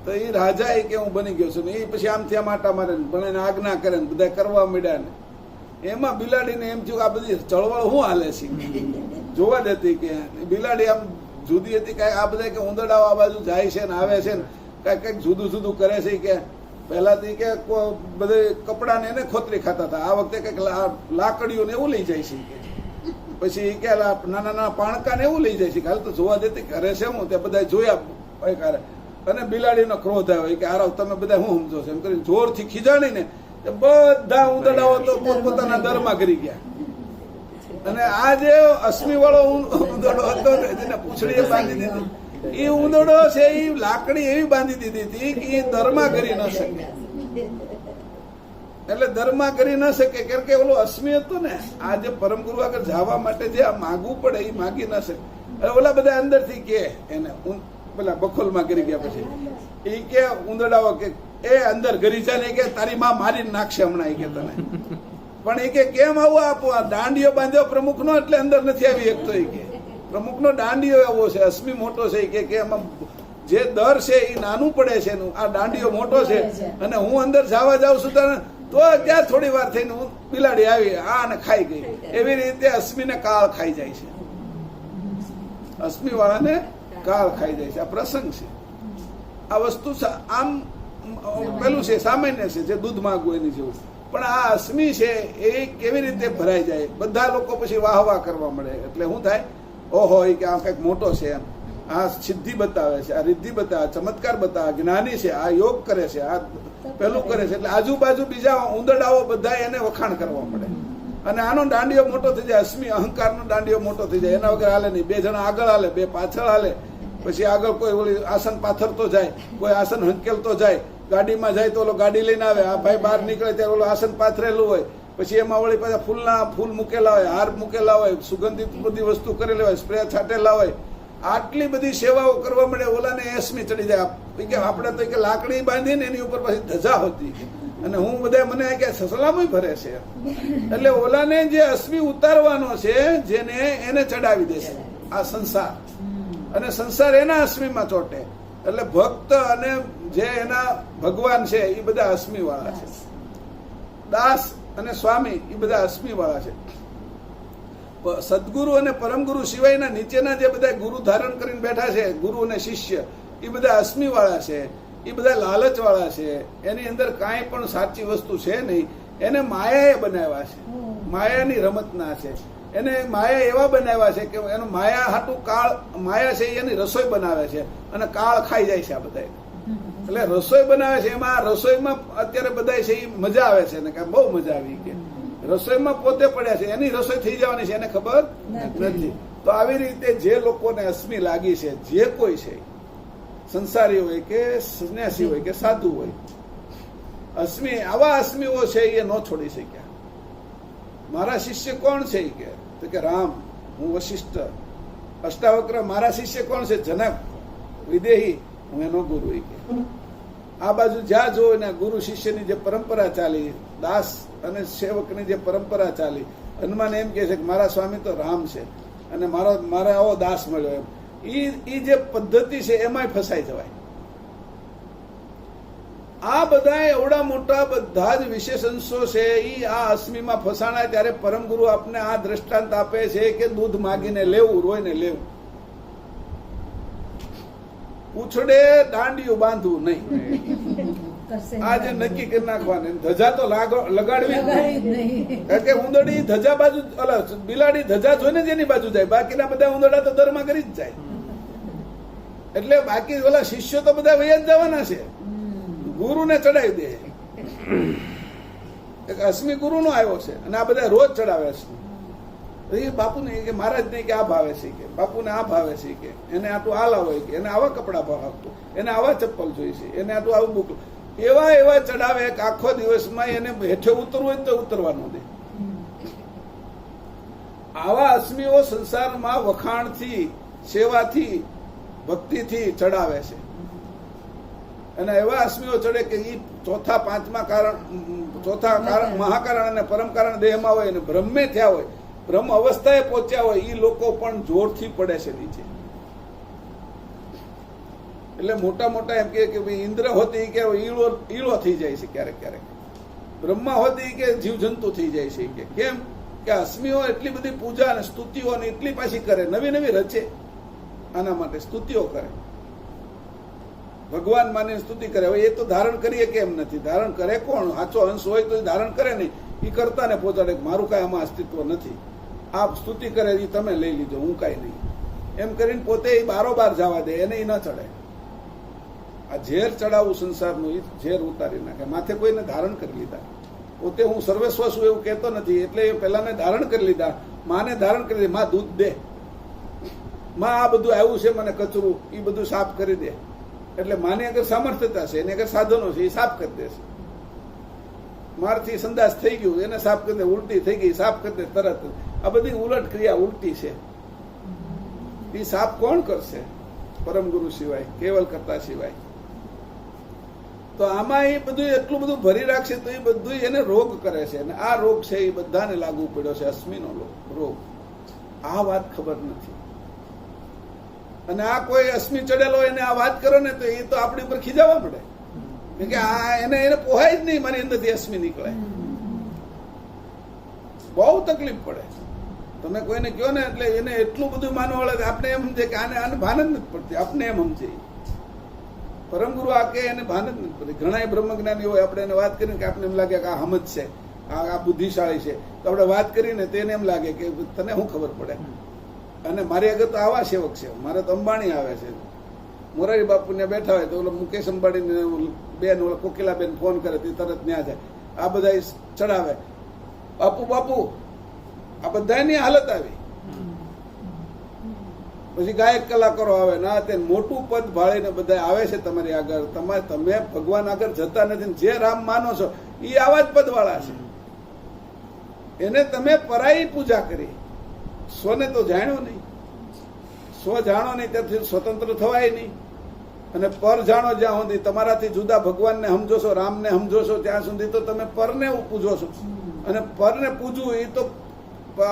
તો એ રાજા એ કે હું બની ગયો છું ને એ પછી આમથી આમ આટા મારે ને પણ એને આજ્ઞા કરે ને બધા કરવા માંડ્યા ને એમાં બિલાડીને એમ થયું આ બધી ચળવળ શું હાલે છે જોવા દેતી કે બિલાડી આમ જુદી હતી કઈ આ બધા કે ઉંદરડાઓ આ બાજુ જાય છે ને આવે છે ને કઈક જુદું જુદું કરે છે કે પહેલાથી કે બધે કપડાને એને ખોતરી ખાતા હતા, આ વખતે કઈક લાકડીઓ ને એવું લઈ જાય છે કે પછી કે નાના નાના પાણકા ને એવું લઈ જાય છે. હાલ તો જોવા દેતી કરે છે હું ત્યાં બધા જોયા અને બિલાડીનો ક્રોધ આવ્યો કે આરાવ તમે બધા શું સમજો છો એમ કરીને જોરથી ખીજાણી ને બધા ઉંદરડાઓ તો પોતપોતાના દરમાં કરી ગયા. અને આ જે અશ્મી વાળો ઉંદરડો હતો જેને પૂંછડીએ બાંધી દીધી એ ઉંદરડો છે એ લાકડી એવી બાંધી દીધી હતી કે એ દરમાં કરી ન શકે. એટલે દરમાં કરી ન શકે કારણ કે ઓલો અશ્મી હતો ને આ જે પરમ ગુરુ આગળ જવા માટે જે આ માગવું પડે એ માગી ન શકે. ઓલા બધા અંદરથી કે એને પેલા બખોલમાં કરી ગયા પછી એ કે ઉંદરડાઓ કે એ અંદર ઘરી જાય ને કે તારી માં મારીને નાખશે હમણાં એ કે તને. પણ એ કે કેમ આવું આપો આ દાંડીઓ બાંધ્યો પ્રમુખ નો એટલે અંદર નથી આવી શકતો. એ કે પ્રમુખ નો દાંડીઓ એવો છે, અશ્મી મોટો છે કે એમાં જે દર છે એ નાનું પડે છે એનું, આ દાંડીઓ મોટો છે અને હું અંદર જવા જાઉં છું તો ત્યાં થોડી વાર થઈને હું બિલાડી આવી આ ને ખાઈ ગઈ. એવી રીતે અશ્મીને કાળ ખાઈ જાય છે, અશ્મી વાળાને કાળ ખાઈ જાય છે. આ પ્રસંગ છે, આ વસ્તુ આમ પેલું છે સામાન્ય છે જે દૂધ માગવું એની જેવું. પણ આ અશ્મી છે એ કેવી રીતે ભરાઈ જાય, બધા લોકો પછી વાહ વાહ કરવા મળે. એટલે શું થાય, ઓહો એ કે આ કઈક મોટો છે એમ, આ સિદ્ધિ બતાવે છે, આ રિદ્ધિ બતાવે, ચમત્કાર બતાવે, જ્ઞાની છે, આ યોગ કરે છે, આ પેલું કરે છે. એટલે આજુબાજુ બીજા ઉંદરડાઓ બધા એને વખાણ કરવા મળે. અને આનો દાંડીઓ મોટો થઈ જાય, અશ્મી અહંકારનો દાંડીઓ મોટો થઈ જાય. એના વગર હાલે નહીં. બે જણા આગળ હાલે, બે પાછળ હાલે. પછી આગળ કોઈ ઓલી આસન પાથરતો જાય, કોઈ આસન હંકેલતો જાય, ગાડીમાં જાય તો ઓલો ગાડી લઈને આવે, આ ભાઈ બહાર નીકળે ત્યારે ઓલો આસન પાથરેલું હોય, પછી એમાં વળી પાછા ફૂલ મૂકેલા હોય, હાર મૂકેલા હોય, સુગંધિત બધી વસ્તુ કરેલી હોય, સ્પ્રે છાંટેલા હોય. આટલી બધી સેવાઓ કરવા મળે. ઓલાને એસમી ચડી જાય કે આપણે તો કે લાકડી બાંધીને એની ઉપર પછી ધજા હોતી અને હું બધા મને કે સલામય ભરે છે. એટલે ઓલાને જે અશ્મી ઉતારવાનો છે જેને એને ચડાવી દેશે આ સંસાર, અને સંસાર એના અશ્મીમાં ચોટે. એટલે ભક્ત અને જે એના ભગવાન છે એ બધા અશ્મી વાળા છે. દાસ અને સ્વામી એ બધા અશ્મી વાળા છે. સદગુરુ અને પરમગુરુ સિવાયના નીચેના જે બધા ગુરુ ધારણ કરીને બેઠા છે, ગુરુ અને શિષ્ય, એ બધા અશ્મી વાળા છે, એ બધા લાલચ વાળા છે. એની અંદર કાંઈ પણ સાચી વસ્તુ છે નહીં. એને માયાએ બનાવ્યા છે, માયાની રમતના છે. એને માયા એવા બનાવ્યા છે કે એનું માયા હાટું કાળ, માયા છે એની રસોઈ બનાવે છે અને કાળ ખાઈ જાય છે આ બધા. એટલે રસોઈ બનાવે છે, એમાં રસોઈમાં અત્યારે બધા છે એ મજા આવે છે ને કે બહુ મજા આવી કે રસોઈમાં પોતે પડ્યા છે, એની રસોઈ થઈ જવાની છે એને ખબર નથી. તો આવી રીતે જે લોકોને અશ્મી લાગી છે, જે કોઈ છે, સંસારી હોય કે સંન્યાસી હોય કે સાધુ હોય, અશ્મી આવા અશ્મીઓ છે એ ન છોડી શક્યા. મારા શિષ્ય કોણ છે કે તો કે રામ, હું વશિષ્ઠ. અષ્ટાવક્ર મારા શિષ્ય કોણ છે? જનક. વિદેહી, હું એનો ગુરુ. કે આ બાજુ જ્યાં જો ને ગુરુ શિષ્યની જે પરંપરા ચાલી, દાસ અને સેવકની જે પરંપરા ચાલી, હનુમાન એમ કહે છે કે મારા સ્વામી તો રામ છે અને મારો આવો દાસ મળ્યો એમ. એ જે પદ્ધતિ છે એમાંય ફસાઈ જવાય. આ બધા એવડા મોટા બધા જ વિશેષ અંશો છે એ આ અશ્મીમાં ફસાણા. ત્યારે પરમ ગુરુ આપને આ દ્રષ્ટાંત આપે છે કે દૂધ માગીને લેવું, રોઈને લેવું. પૂછડે દાંડિયું બાંધવું નહીં. આજે નક્કી કરી નાખવાની. ધજા તો લગાડવી કારણ કે ઉંદરડી ધજા બાજુ, બિલાડી ધજા જોઈને જ એની બાજુ જાય. બાકીના બધા ઉંદરડા તો દરમાં કરી જ જાય. એટલે બાકી ઓલા શિષ્યો તો બધા વૈયા જ જવાના છે, ગુરુને ચડાવી દે. એક અશ્મી ગુરુનો આવ્યો છે અને આ બધા રોજ ચડાવે અશ્મી. એ બાપુને કે મહારાજ ને કે આ ભાવે છે કે બાપુને આ ભાવે છે કે એને આટલું આ લાવો કે એને આવા કપડા ભાવ આપવું, એને આવા ચપ્પલ જોઈશે, એને આટલું આવું બુક, એવા ચડાવે કે આખો દિવસમાં એને હેઠે ઉતરવું હોય તો ઉતરવાનું દે. આવા અશ્મીઓ સંસારમાં વખાણથી, સેવાથી, ભક્તિથી ચડાવે છે. અને એવા અશ્મીઓ ચડે કે એ ચોથા કારણ મહાકારણ અને પરમ કારણ દેહમાં હોય અને બ્રહ્મે થયા હોય, બ્રહ્મ અવસ્થાએ પહોંચ્યા હોય, એ લોકો પણ જોરથી પડે છે નીચે. એટલે મોટા એમ કે ભાઈ ઇન્દ્ર હોતી કે ઈળો થઈ જાય છે ક્યારેક ક્યારેક, બ્રહ્મા હોતી કે જીવજંતુ થઈ જાય છે કે કેમ કે અશ્મીઓ એટલી બધી પૂજા અને સ્તુતિઓ એટલી પાછી કરે, નવી રચે, આના માટે સ્તુતિઓ કરે, ભગવાન માની સ્તુતિ કરે. હવે એ તો ધારણ કરીએ કેમ નથી, ધારણ કરે કોણ? સાચો અંશ હોય તો ધારણ કરે નહીં, એ કરતા ને પહોંચાડે મારું કાંઈ આમાં અસ્તિત્વ નથી, આ સ્તુતિ કરે એ તમે લઈ લીધો, હું કાંઈ નહીં, એમ કરીને પોતે એ બારોબાર જવા દે, એને ન ચડે. આ ઝેર ચડાવવું સંસારનું, એ ઝેર ઉતારી નાખે. માથે કોઈને ધારણ કરી લીધા, પોતે હું સર્વસ્વ છું એવું કહેતો નથી, એટલે એ પહેલાને ધારણ કરી લીધા. માને ધારણ કરી દે, માં દૂધ દે, માં આ બધું આવ્યું છે મને કચરું, એ બધું સાફ કરી દે. એટલે માની અગર સામર્થ્યતા છે, એની અગર સાધનો છે, એ સાફ કરી દેશે. મારથી સંદાસ થઈ ગયું, એને સાફ કરી દે, ઉલટી થઈ ગઈ, સાફ કરી દે તરત. આ બધી ઉલટ ક્રિયા ઉલટી છે. એ સાફ કોણ કરશે? પરમ ગુરુ સિવાય, કેવલ કરતા સિવાય. તો આમાં એ બધું એટલું બધું ભરી રાખશે તો એ બધું એને રોગ કરે છે. અને આ રોગ છે એ બધાને લાગુ પડ્યો છે, અશ્મીનો રોગ. આ વાત ખબર નથી. અને આ કોઈ અશ્મી ચડેલો એને આ વાત કરો ને તો એ તો આપણી ઉપર ખીજાવા પડે કે આ એને પોહાય જ નહીં, મારી અંદરથી અશ્મી નીકળે. બહુ તકલીફ પડે. તમે કોઈને કહો ને એટલે એને એટલું બધું માનવા વાળા આપણે એમ સમજે કે આને ભાન જ નથી પડતી, આપણે એમ સમજે. પરમ ગુરુ આ કે એને ભાન જ નથી પડતી. ઘણા બ્રહ્મજ્ઞાની હોય, આપણે એને વાત કરીને કે આપણે એમ લાગે કે આ સમજ છે, આ બુદ્ધિશાળી છે, તો આપણે વાત કરીને તેને એમ લાગે કે તને શું ખબર પડે. અને મારી આગળ તો આવા સેવક છે, મારે તો અંબાણી આવે છે, મોરારી બાપુ ને બેઠા હોય તો ઓલો મુકેશ અંબાણી બેન, ઓલો કોકિલાબેન ફોન કરે તે તરત ન્યા જાય. આ બધા ચડાવે, બાપુ આ બધાની હાલત આવી. પછી ગાયક કલાકારો આવે ના, તે મોટું પદ ભાળીને બધા આવે છે તમારી આગળ. તમે ભગવાન આગળ જતા નથી, જે રામ માનો છો એ આવા જ પદ વાળા છે. એને તમે પરાઈ પૂજા કરી, સ્વને તો જાણ્યો નહીં. સ્વ જાણો નહીં ત્યાંથી સ્વતંત્ર થવાય નહીં. અને પર જાણો જ્યાં સુધી, તમારાથી જુદા ભગવાનને સમજો છો, રામને સમજો છો, ત્યાં સુધી તો તમે પરને પૂજો છો. અને પરને પૂજવું એ તો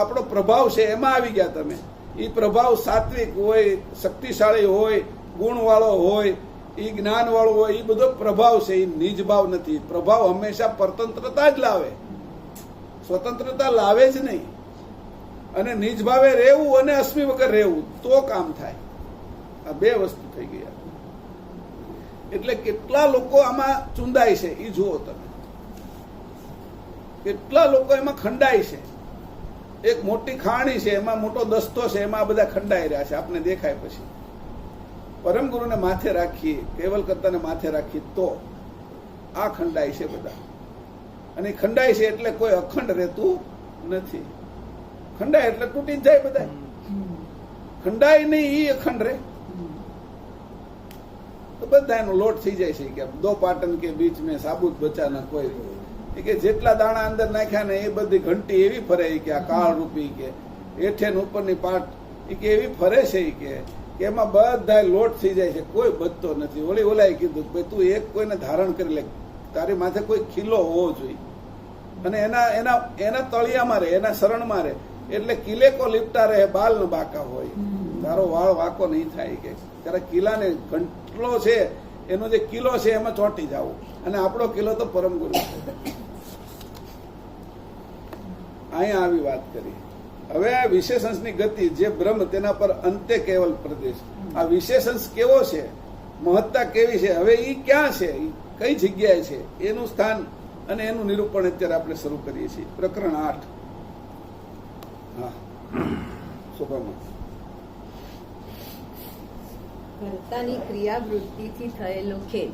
આપણો પ્રભાવ છે, એમાં આવી ગયા તમે. એ પ્રભાવ સાત્વિક હોય, શક્તિશાળી હોય, ગુણવાળો હોય, એ જ્ઞાનવાળો હોય, એ બધો પ્રભાવ છે. એ નિજ ભાવ નથી. પ્રભાવ હંમેશા પરતંત્રતા જ લાવે, સ્વતંત્રતા લાવે જ નહીં. અને નિજ ભાવે રહેવું અને અશ્મી વગર રહેવું તો કામ થાય. આ બે વસ્તુ થઈ ગયા. એટલે કેટલા લોકો આમાં ચૂંદાય છે એ જુઓ તમે. કેટલા લોકો એમાં ખંડાય છે. એક મોટી ખાણી છે, એમાં મોટો દસ્તો છે, એમાં બધા ખંડાઈ રહ્યા છે, આપણે દેખાય. પછી પરમ ગુરુને માથે રાખીએ, કેવલ કરતાને માથે રાખીએ તો આ ખંડાય છે બધા. અને ખંડાય છે એટલે કોઈ અખંડ રહેતું નથી. ખંડાય એટલે તૂટી જ જાય બધા. ખંડાય નહીં એ અખંડ રહે તો બધા એનો લોટ થઈ જાય છે. કે દો પાટન કે બીચ મેં સાબુત બચા ના કોઈ, કે જેટલા દાણા અંદર નાખ્યા ને એ બધી ઘંટી એવી ફરે કે આ કાળ રૂપી કે હેઠે ઉપરની પાટ કે એવી ફરે છે કે એમાં બધા લોટ થઈ જાય છે, કોઈ બચતો નથી. ઓલાએ કીધું ભાઈ તું એક કોઈને ધારણ કરી લે, તારી માથે કોઈ ખીલો હોવો જોઈએ. અને એના તળિયામાં રહે, એના શરણમાં રહે, એટલે કિલે કો લીપટા રહે, બાલ ન બાકા હોય. તારો વાળ વાકો નહીં થાય. કે ત્યારે કિલ્લાને ઘંટલો છે, એનો જે કિલો છે એમાં ચોંટી જવું. અને આપણો કિલો તો પરમ ગુરુ છે. અહીંયા આવી વાત કરી. હવે આ વિશેષણની ગતિ જે બ્રહ્મ, તેના પર અંતે કેવલ પ્રદેશ. આ વિશેષણ કેવો છે, મહત્તા કેવી છે, હવે એ ક્યાં છે, કઈ જગ્યાએ છે, એનું સ્થાન અને એનું નિરૂપણ અત્યારે આપણે શરૂ કરીએ છીએ. પ્રકરણ 8. હા, શોભામાં કર્તાની ક્રિયાવૃત્તિથી થયેલો ખેદ.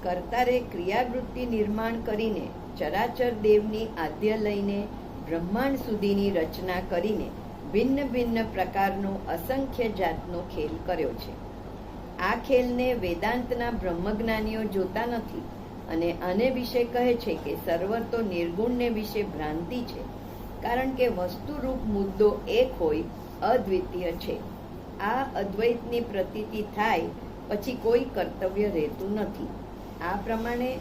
કર્તારે ક્રિયાવૃત્તિ નિર્માણ કરીને ચરાચર દેવની આદ્ય લઈને બ્રહ્માંડ સુધીની રચના કરીને ભિન્ન ભિન્ન પ્રકારનો અસંખ્ય જાતનો ખેલ કર્યો છે. આ ખેલને વેદાંતના બ્રહ્મજ્ઞાનીઓ જોતા નથી અને આને વિશે કહે છે કે સર્વર તો નિર્ગુણને વિશે ભ્રાંતિ છે, કારણ કે વસ્તુરૂપ મુદ્દો એક હોય, અદ્વિતીય છે. આ અદ્વૈતની પ્રતીતિ થાય પછી કોઈ કર્તવ્ય રહેતું નથી. આ પ્રમાણે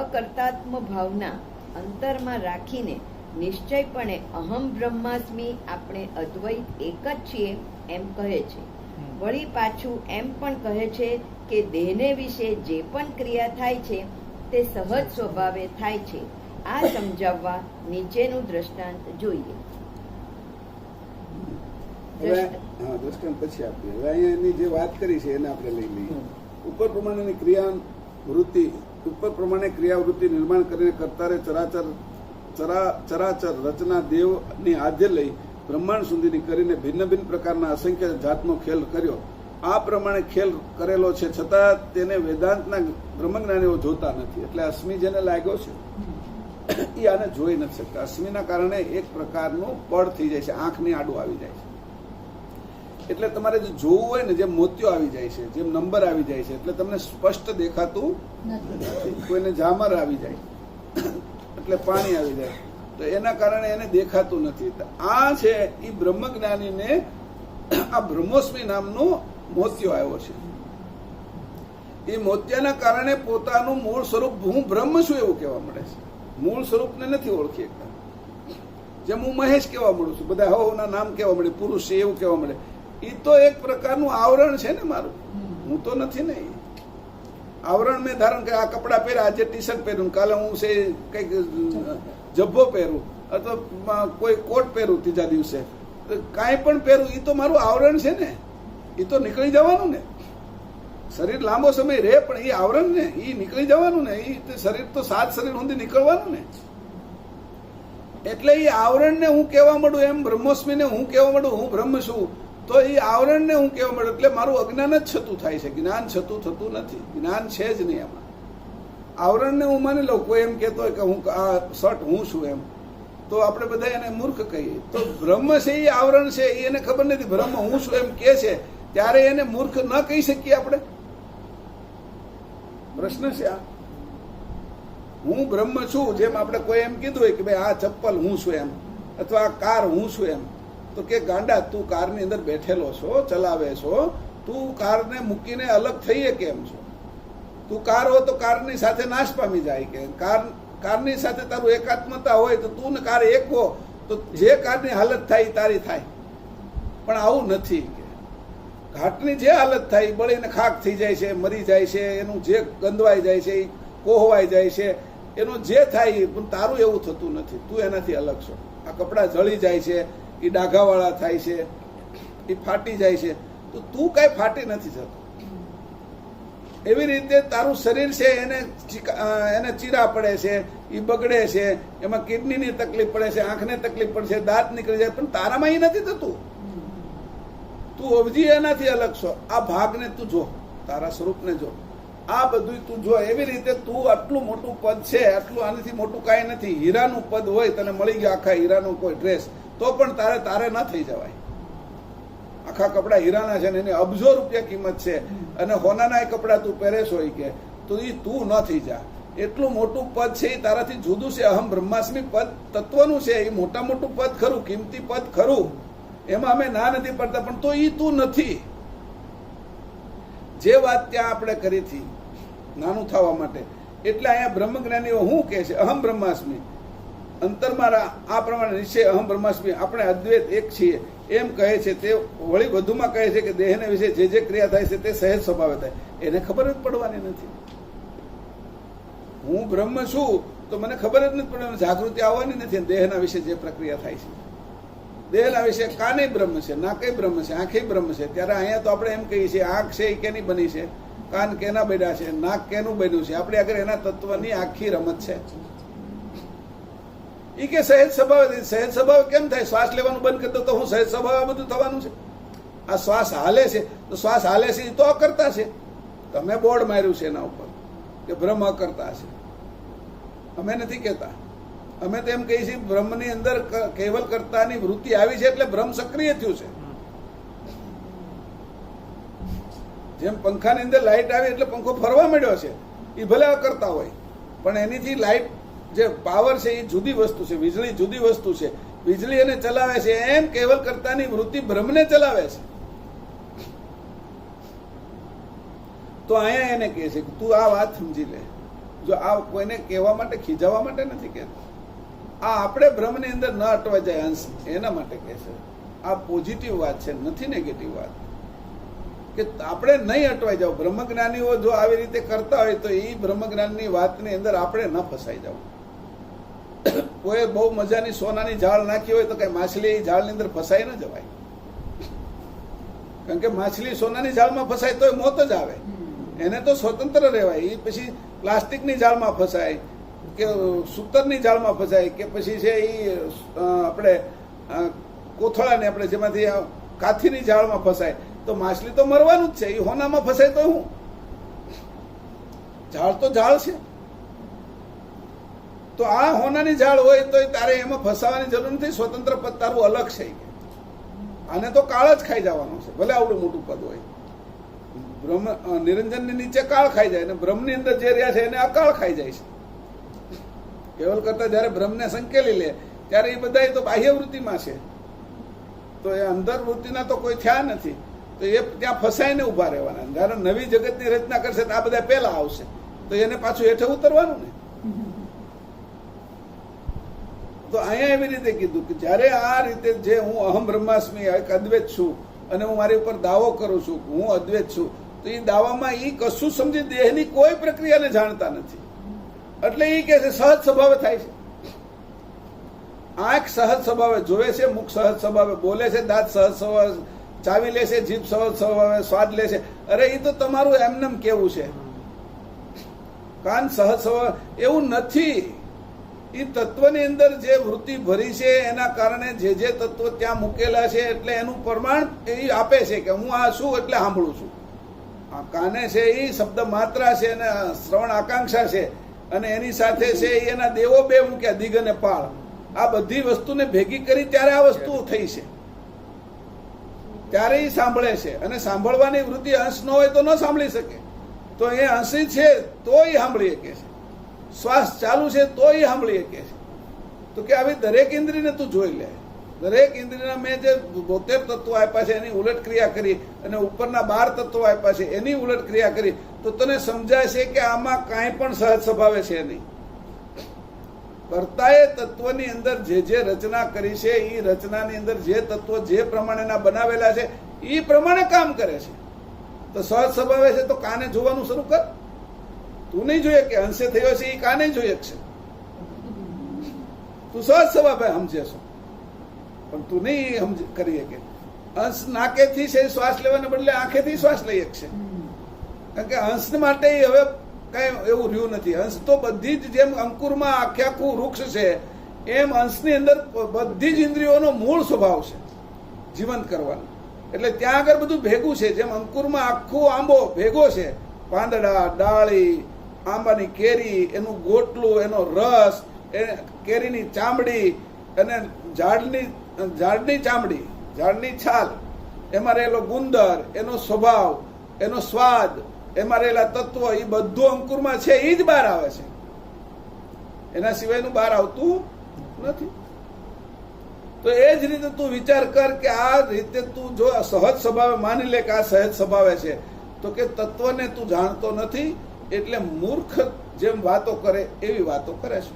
અકર્તાત્મ ભાવના અંતરમાં રાખીને નિશ્ચયપણે અહમ બ્રહ્માસ્મિ, આપણે અદ્વૈત એક જ છીએ એમ કહે છે. વળી પાછું એમ પણ કહે છે કે દેહને વિશે જે પણ ક્રિયા થાય છે તે સહજ સ્વભાવે થાય છે. આ સમજાવવા નીચેનું દ્રષ્ટાંત જોઈએ. દ્રષ્ટાંત પછી આપીએ. હવે અહીંયા એની જે વાત કરી છે એને આપણે લઈ લઈએ. ઉપર પ્રમાણેની ક્રિયાવૃત્તિ નિર્માણ કરીને કર્તારે ચરાચર રચના દેવની આદ્ય લઈ બ્રહ્માંડ સુધીની કરીને ભિન્ન ભિન્ન પ્રકારના અસંખ્ય જાતનો ખેલ કર્યો. આ પ્રમાણે ખેલ કરેલો છે, છતાં તેને વેદાંતના બ્રહ્મજ્ઞાનીઓ જોતા નથી. એટલે અશ્મિ જેને લાગ્યો છે એ આને જોઈ નથી શકતા. અશ્મિના કારણે એક પ્રકારનું પડ થઈ જાય છે, આંખની આડું આવી જાય છે. એટલે તમારે જે જોવું હોય ને, જેમ મોતિયો આવી જાય છે, જેમ નંબર આવી જાય છે, એટલે તમને સ્પષ્ટ દેખાતું નથી. કોઈને ઝામર આવી જાય એટલે પાણી આવી જાય, તો એના કારણે એને દેખાતું નથી. આ છે એ બ્રહ્મજ્ઞાનીને આ બ્રહ્મોસ્મી નામનો મોતિયો આવ્યો છે. એ મોતિયાના કારણે પોતાનું મૂળ સ્વરૂપ હું બ્રહ્મ છું એવું કહેવા મળે છે. મૂળ સ્વરૂપને નથી ઓળખી શકતા. જેમ હું મહેશ કહેવા મળું છું, બધા હવના નામ કહેવા મળે, પુરુષ છે એવું કહેવા મળે. એ તો એક પ્રકારનું આવરણ છે ને મારું, હું તો નથી ને. આવરણ મેં ધારણ કે આ કપડાં પહેર્યા, આજે ટી શર્ટ પહેર્યું, કાલે હું છે કંઈક જબ્બો પહેરું અથવા કોઈ કોટ પહેરું, ત્રીજા દિવસે કાંઈ પણ પહેરું, એ તો મારું આવરણ છે ને. એ તો નીકળી જવાનું ને. શરીર લાંબો સમય રહે પણ એ આવરણ ને એ નીકળી જવાનું ને. એ શરીર તો 7 શરીર સુધી નીકળવાનું ને. એટલે એ આવરણને હું કહેવા માંડું, એમ બ્રહ્મોસ્મીને હું કહેવા માંડું હું બ્રહ્મ છું, તો એ આવરણને હું કહેવા માંડું. એટલે મારું અજ્ઞાન જ છતું થાય છે, જ્ઞાન છતું થતું નથી. જ્ઞાન છે જ નહીં એમાં. આવરણને હું માની લઉં. કોઈ એમ કહેતો હોય કે હું આ શર્ટ હું છું એમ, તો આપણે બધા એને મૂર્ખ કહીએ. તો બ્રહ્મ છે એ આવરણ છે, એને ખબર નથી. બ્રહ્મ હું છું એમ કે છે ત્યારે એને મૂર્ખ ન કહી શકીએ આપણે? પ્રશ્ન છે આ. હું બ્રહ્મ છું, જેમ આપણે કોઈ એમ કીધું હોય કે ભાઈ આ ચપ્પલ હું છું એમ, અથવા આ કાર હું છું એમ, તો કે ગાંડા તું કારની અંદર બેઠેલો છો, ચલાવે છો, તું કારને મૂકીને અલગ થઈએ કેમ છો? તું કાર હો તો કારની સાથે નાશ પામી જાય. કે કારની સાથે તારું એકાત્મતા હોય તો તું ને કાર એક હો, તો જે કારની હાલત થાય તારી થાય. પણ આવું નથી. ઘાટની જે હાલત થાય, બળીને ખાક થઈ જાય છે, મરી જાય છે, એનું જે ગંદવાઈ જાય છે, કોહવાઈ જાય છે, એનું જે થાય, પણ તારું એવું થતું નથી. તું એનાથી અલગ છો. આ કપડાં જળી જાય છે, એ ડાઘાવાળા થાય છે, એ ફાટી જાય છે, તો તું કાંઈ ફાટી નથી જતું. એવી રીતે તારું શરીર છે એને ચીરા પડે છે, એ બગડે છે, એમાં કિડનીની તકલીફ પડે છે, આંખને તકલીફ પડે છે, દાંત નીકળી જાય, પણ તારામાં એ નથી થતું. તું અવજી એનાથી અલગ છો. આ ભાગને તું જો, તારા સ્વરૂપને જો, આ બધું તું જો. એવી રીતે તું આટલું મોટું પદ છે, આટલું આનાથી મોટું કાંઈ નથી. હીરાનું પદ હોય, તને મળી ગયો આખા હીરાનો કોઈ ડ્રેસ, તો પણ તારે ન થઈ જવાય. આખા કપડા હીરાના છે ને એની અબજો રૂપિયા કિંમત છે, અને હોનાના કપડા તું પહેરેશ હોય કે, તો એ તું ન થઈ જા. એટલું મોટું પદ છે, એ તારાથી જુદું છે. અહમ બ્રહ્માસ્મિ પદ તત્વનું છે. એ મોટા મોટું પદ ખરું, કિંમતી પદ ખરું, એમાં અમે ના નથી પડતા, પણ તો એ તું નથી. જે વાત ત્યાં આપણે કરી હતી નાનું થવા માટે, એટલે અહીંયા બ્રહ્મજ્ઞાનીઓ શું કહે છે? અહમ બ્રહ્માસ્મિ, અંતરમાં આ પ્રમાણે નિશ્ચય અહમ બ્રહ્માસ્મિ, આપણે અદ્વૈત એક છીએ એમ કહે છે. તે વળી વધુમાં કહે છે કે દેહને વિશે જે ક્રિયા થાય છે તે સહેજ સ્વભાવે થાય. એને ખબર જ પડવાની નથી. હું બ્રહ્મ છું તો મને ખબર જ નથી પડવાની, જાગૃતિ આવવાની નથી. દેહના વિશે જે પ્રક્રિયા થાય છે, દેહના વિશે કાને બ્રહ્મ છે, ના કઈ બ્રહ્મ છે, આંખે બ્રહ્મ છે. ત્યારે અહીંયા તો આપણે એમ કહીએ છીએ આંખ છે એ કેની બની છે, કાન કેના બન્યા છે, નાક કેનું બન્યું છે. આપણે આગળ એના તત્વની આખી રમત છે. એ કે સહેજ સ્વભાવ. સહેજ સ્વભાવ કેમ થાય? શ્વાસ લેવાનું બંધ કરી દો તો હું સહેજ સ્વભાવ બધું થવાનું છે? આ શ્વાસ હાલે છે તો શ્વાસ હાલે છે એ તો અકર્તા છે. તમે બોર્ડ માર્યું છે એના ઉપર, કે બ્રહ્મ અકર્તા છે. અમે નથી કહેતા. અમે તો એમ કહીએ છીએ બ્રહ્મની અંદર કેવલ કર્તાની વૃત્તિ આવી છે એટલે બ્રહ્મ સક્રિય થયું છે. જેમ પંખાની અંદર લાઇટ આવી એટલે પંખો ફરવા માંડ્યો છે, એ ભલે અકર્તા હોય પણ એનીથી લાઇટ જે પાવર છે એ જુદી વસ્તુ છે, વીજળી જુદી વસ્તુ છે. વીજળી એને ચલાવે છે એમ કેવલ કર્તાની વૃત્તિ બ્રહ્મને ચલાવે છે. તો અહીંયા એને કહે છે કે તું આ વાત સમજી લે. જો આ કોઈને કહેવા માટે ખીજાવવા માટે નથી કહેતો, આ આપણે બ્રહ્મની અંદર ન અટવાઈ જાય અંશ એના માટે કહે છે. આ પોઝિટિવ વાત છે, નથી નેગેટિવ વાત. કે આપણે નહીં અટવાઈ જાવ. બ્રહ્મજ્ઞાનીઓ જો આવી રીતે કરતા હોય તો એ બ્રહ્મજ્ઞાનની વાતની અંદર આપણે ન ફસાઈ જાવ. કોઈ બહુ મજાની સોનાની જાળ નાખી હોય તો કઈ માછલી એ જાળની અંદર ફસાઈ ન જવાય. કારણ કે માછલી સોનાની જાળમાં ફસાય તો મોત જ આવે. એને તો સ્વતંત્ર રહેવાય. એ પછી પ્લાસ્ટિકની જાળમાં ફસાય કે સૂતરની જાળમાં ફસાય કે પછી છે એ આપણે કોથળાને આપણે જેમાંથી કાથીની જાળમાં ફસાય તો માછલી તો મરવાનું જ છે. એ હોનામાં ફસાય તો હું ઝાડ તો ઝાડ છે. તો આ હોનાની ઝાડ હોય તો તારે એમાં ફસાવાની જરૂર નથી. સ્વતંત્ર પદ તારું અલગ છે. આને તો કાળ જ ખાઈ જવાનો છે, ભલે આવડું મોટું પદ હોય. બ્રહ્મ નિરંજનની નીચે કાળ ખાઈ જાય અને બ્રહ્મની અંદર જે રહ્યા છે એને અકાળ ખાઈ જાય છે. કેવલ કરતા જયારે બ્રહ્મને સંકેલી લે ત્યારે એ બધા તો બાહ્ય વૃત્તિમાં છે. તો એ અંદર વૃત્તિના તો કોઈ થયા નથી. તો એ ત્યાં ફસાઈને ઉભા રહેવાના. જયારે નવી જગતની રચના કરશે તો આ બધા પહેલા આવશે તો એને પાછું હેઠે ઉતરવાનું ને. તો અહીંયા એવી રીતે કીધું કે જયારે આ રીતે જે હું અહમ બ્રહ્માસ્મિ એક અદ્વૈત છું અને હું મારી ઉપર દાવો કરું છું હું અદ્વૈત છું, તો એ દાવામાં એ કશું સમજી દેહની કોઈ પ્રક્રિયાને જાણતા નથી. એટલે એ કે છે સહજ સ્વભાવે થાય છે. આંખ સહજ સ્વભાવે જોવે છે, મુખ સહજ સ્વભાવે બોલે છે, દાંત સહજ સ્વભાવે ચાવી લે છે, જીભ સહજ સ્વભાવે સ્વાદ લે છે. અરે એ તો તમારું એમનેમ કેવું છે. કાન સહજ સ્વભાવ એવું નથી. એ તત્વની અંદર જે વૃત્તિ ભરી છે એના કારણે જે તત્વ ત્યાં મૂકેલા છે એટલે એનું પ્રમાણ એ આપે છે કે હું આ છું એટલે સાંભળું છું. આ કાને છે એ શબ્દ માત્રા છે અને શ્રવણ આકાંક્ષા છે અને એની સાથે છે એના દેવો બે મૂક્યા દિગ અને પાળ. આ બધી વસ્તુને ભેગી કરી ત્યારે આ વસ્તુ થઈ છે. ત્યારે એ સાંભળે છે અને સાંભળવાની વૃત્તિ અંશ ન હોય તો ન સાંભળી શકે. તો એ અંશી છે તો એ સાંભળી શકે છે. શ્વાસ ચાલુ છે તો એ સાંભળી શકે છે. તો કે આવી દરેક ઇન્દ્રિયને તું જોઈ લે. દરેક ઇન્દ્રિયના મેં જે 72 તત્વો આપ્યા છે એની ઉલટ ક્રિયા કરી અને ઉપરના 12 તત્વો આપ્યા છે એની ઉલટ ક્રિયા કરી તો તને સમજાય છે કે આમાં કાંઈ પણ સહજ સ્વભાવે છે નહીં. કર્તાએ તત્વની અંદર જે રચના કરી છે એ રચનાની અંદર જે તત્વો જે પ્રમાણેના બનાવેલા છે એ પ્રમાણે કામ કરે છે. તો સહજ સ્વભાવે છે તો કાને જોવાનું શરૂ કર. તું નહીં જોઈએ કે અંશે થયો છે એ કાને જોઈએ છે. તું સહજ સ્વભાવે સમજે છો પણ તું નહીં કરી શકે. અંશ નાકેથી છે શ્વાસ લેવાને બદલે આંખેથી શ્વાસ લઈ શકશે. કારણ કે અંશ માટે હવે કઈ એવું રહ્યું નથી. અંશ તો બધી જ જેમ અંકુરમાં આખું વૃક્ષ છે એમ અંશની અંદર બધી જ ઇન્દ્રિયોનો મૂળ સ્વભાવ છે જીવંત કરવાનો. એટલે ત્યાં આગળ બધું ભેગું છે. જેમ અંકુરમાં આખો આંબો ભેગો છે, પાંદડા, ડાળી, આંબાની કેરી, એનું ગોટલું, એનો રસ, કેરીની ચામડી અને ઝાડની ચામડી, ઝાડની છાલ, એમાં રહેલો ગુંદર, એનો સ્વભાવ, એનો સ્વાદ, એમાં રહેલા તત્વો એ બધું અંકુરમાં છે એ જ બહાર આવે છે. એના સિવાયનું બહાર આવતું નથી. તો એ જ રીતે તું વિચાર કર કે આ રીતે તું જો સહજ સ્વભાવે માની લે કે આ સહજ સ્વભાવે છે તો કે તત્વને તું જાણતો નથી એટલે મૂર્ખ જેમ વાતો કરે એવી વાતો કરે છે.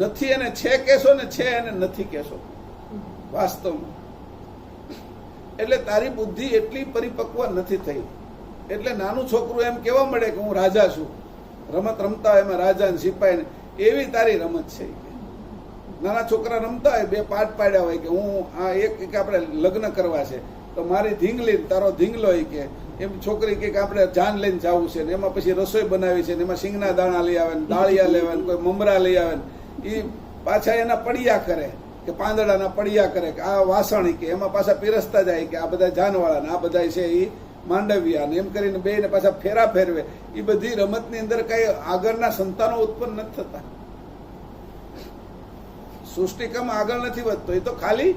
નથી એને છે કહેશો ને છે એને નથી કહેશો વાસ્તવમાં. એટલે તારી બુદ્ધિ એટલી પરિપક્વ નથી થઈ. એટલે નાનું છોકરું એમ કહેવા મળે કે હું રાજા છું, રમત રમતા હોય એમાં રાજા ને સિપાહી ને એવી તારી રમત છે. નાના છોકરા રમતા હોય બે પાઠ પાડ્યા હોય કે હું આ એક આપણે લગ્ન કરવા છે તો મારી ધીંગલી તારો ધીંગલો કે એમ છોકરી કે આપણે જાન લઈને જવું છે ને એમાં પછી રસોઈ બનાવી છે ને એમાં સિંગના દાણા લઈ આવે ને દાળિયા લેવા ને કોઈ મમરા લઈ આવે ને એ પાછા એના પડિયા કરે કે પાંદડાના પડિયા કરે કે આ વાસણી કે એમાં પાછા પીરસતા જાય કે આ બધા જાનવાળા ને આ બધા છે એ માંડવ્યા ને એમ કરીને બે ને પાછા ફેરા ફેરવે, એ બધી રમતની અંદર કઈ આગળના સંતાનો ઉત્પન્ન નથી થતા. સૃષ્ટિક્રમ આગળ નથી વધતો, એ તો ખાલી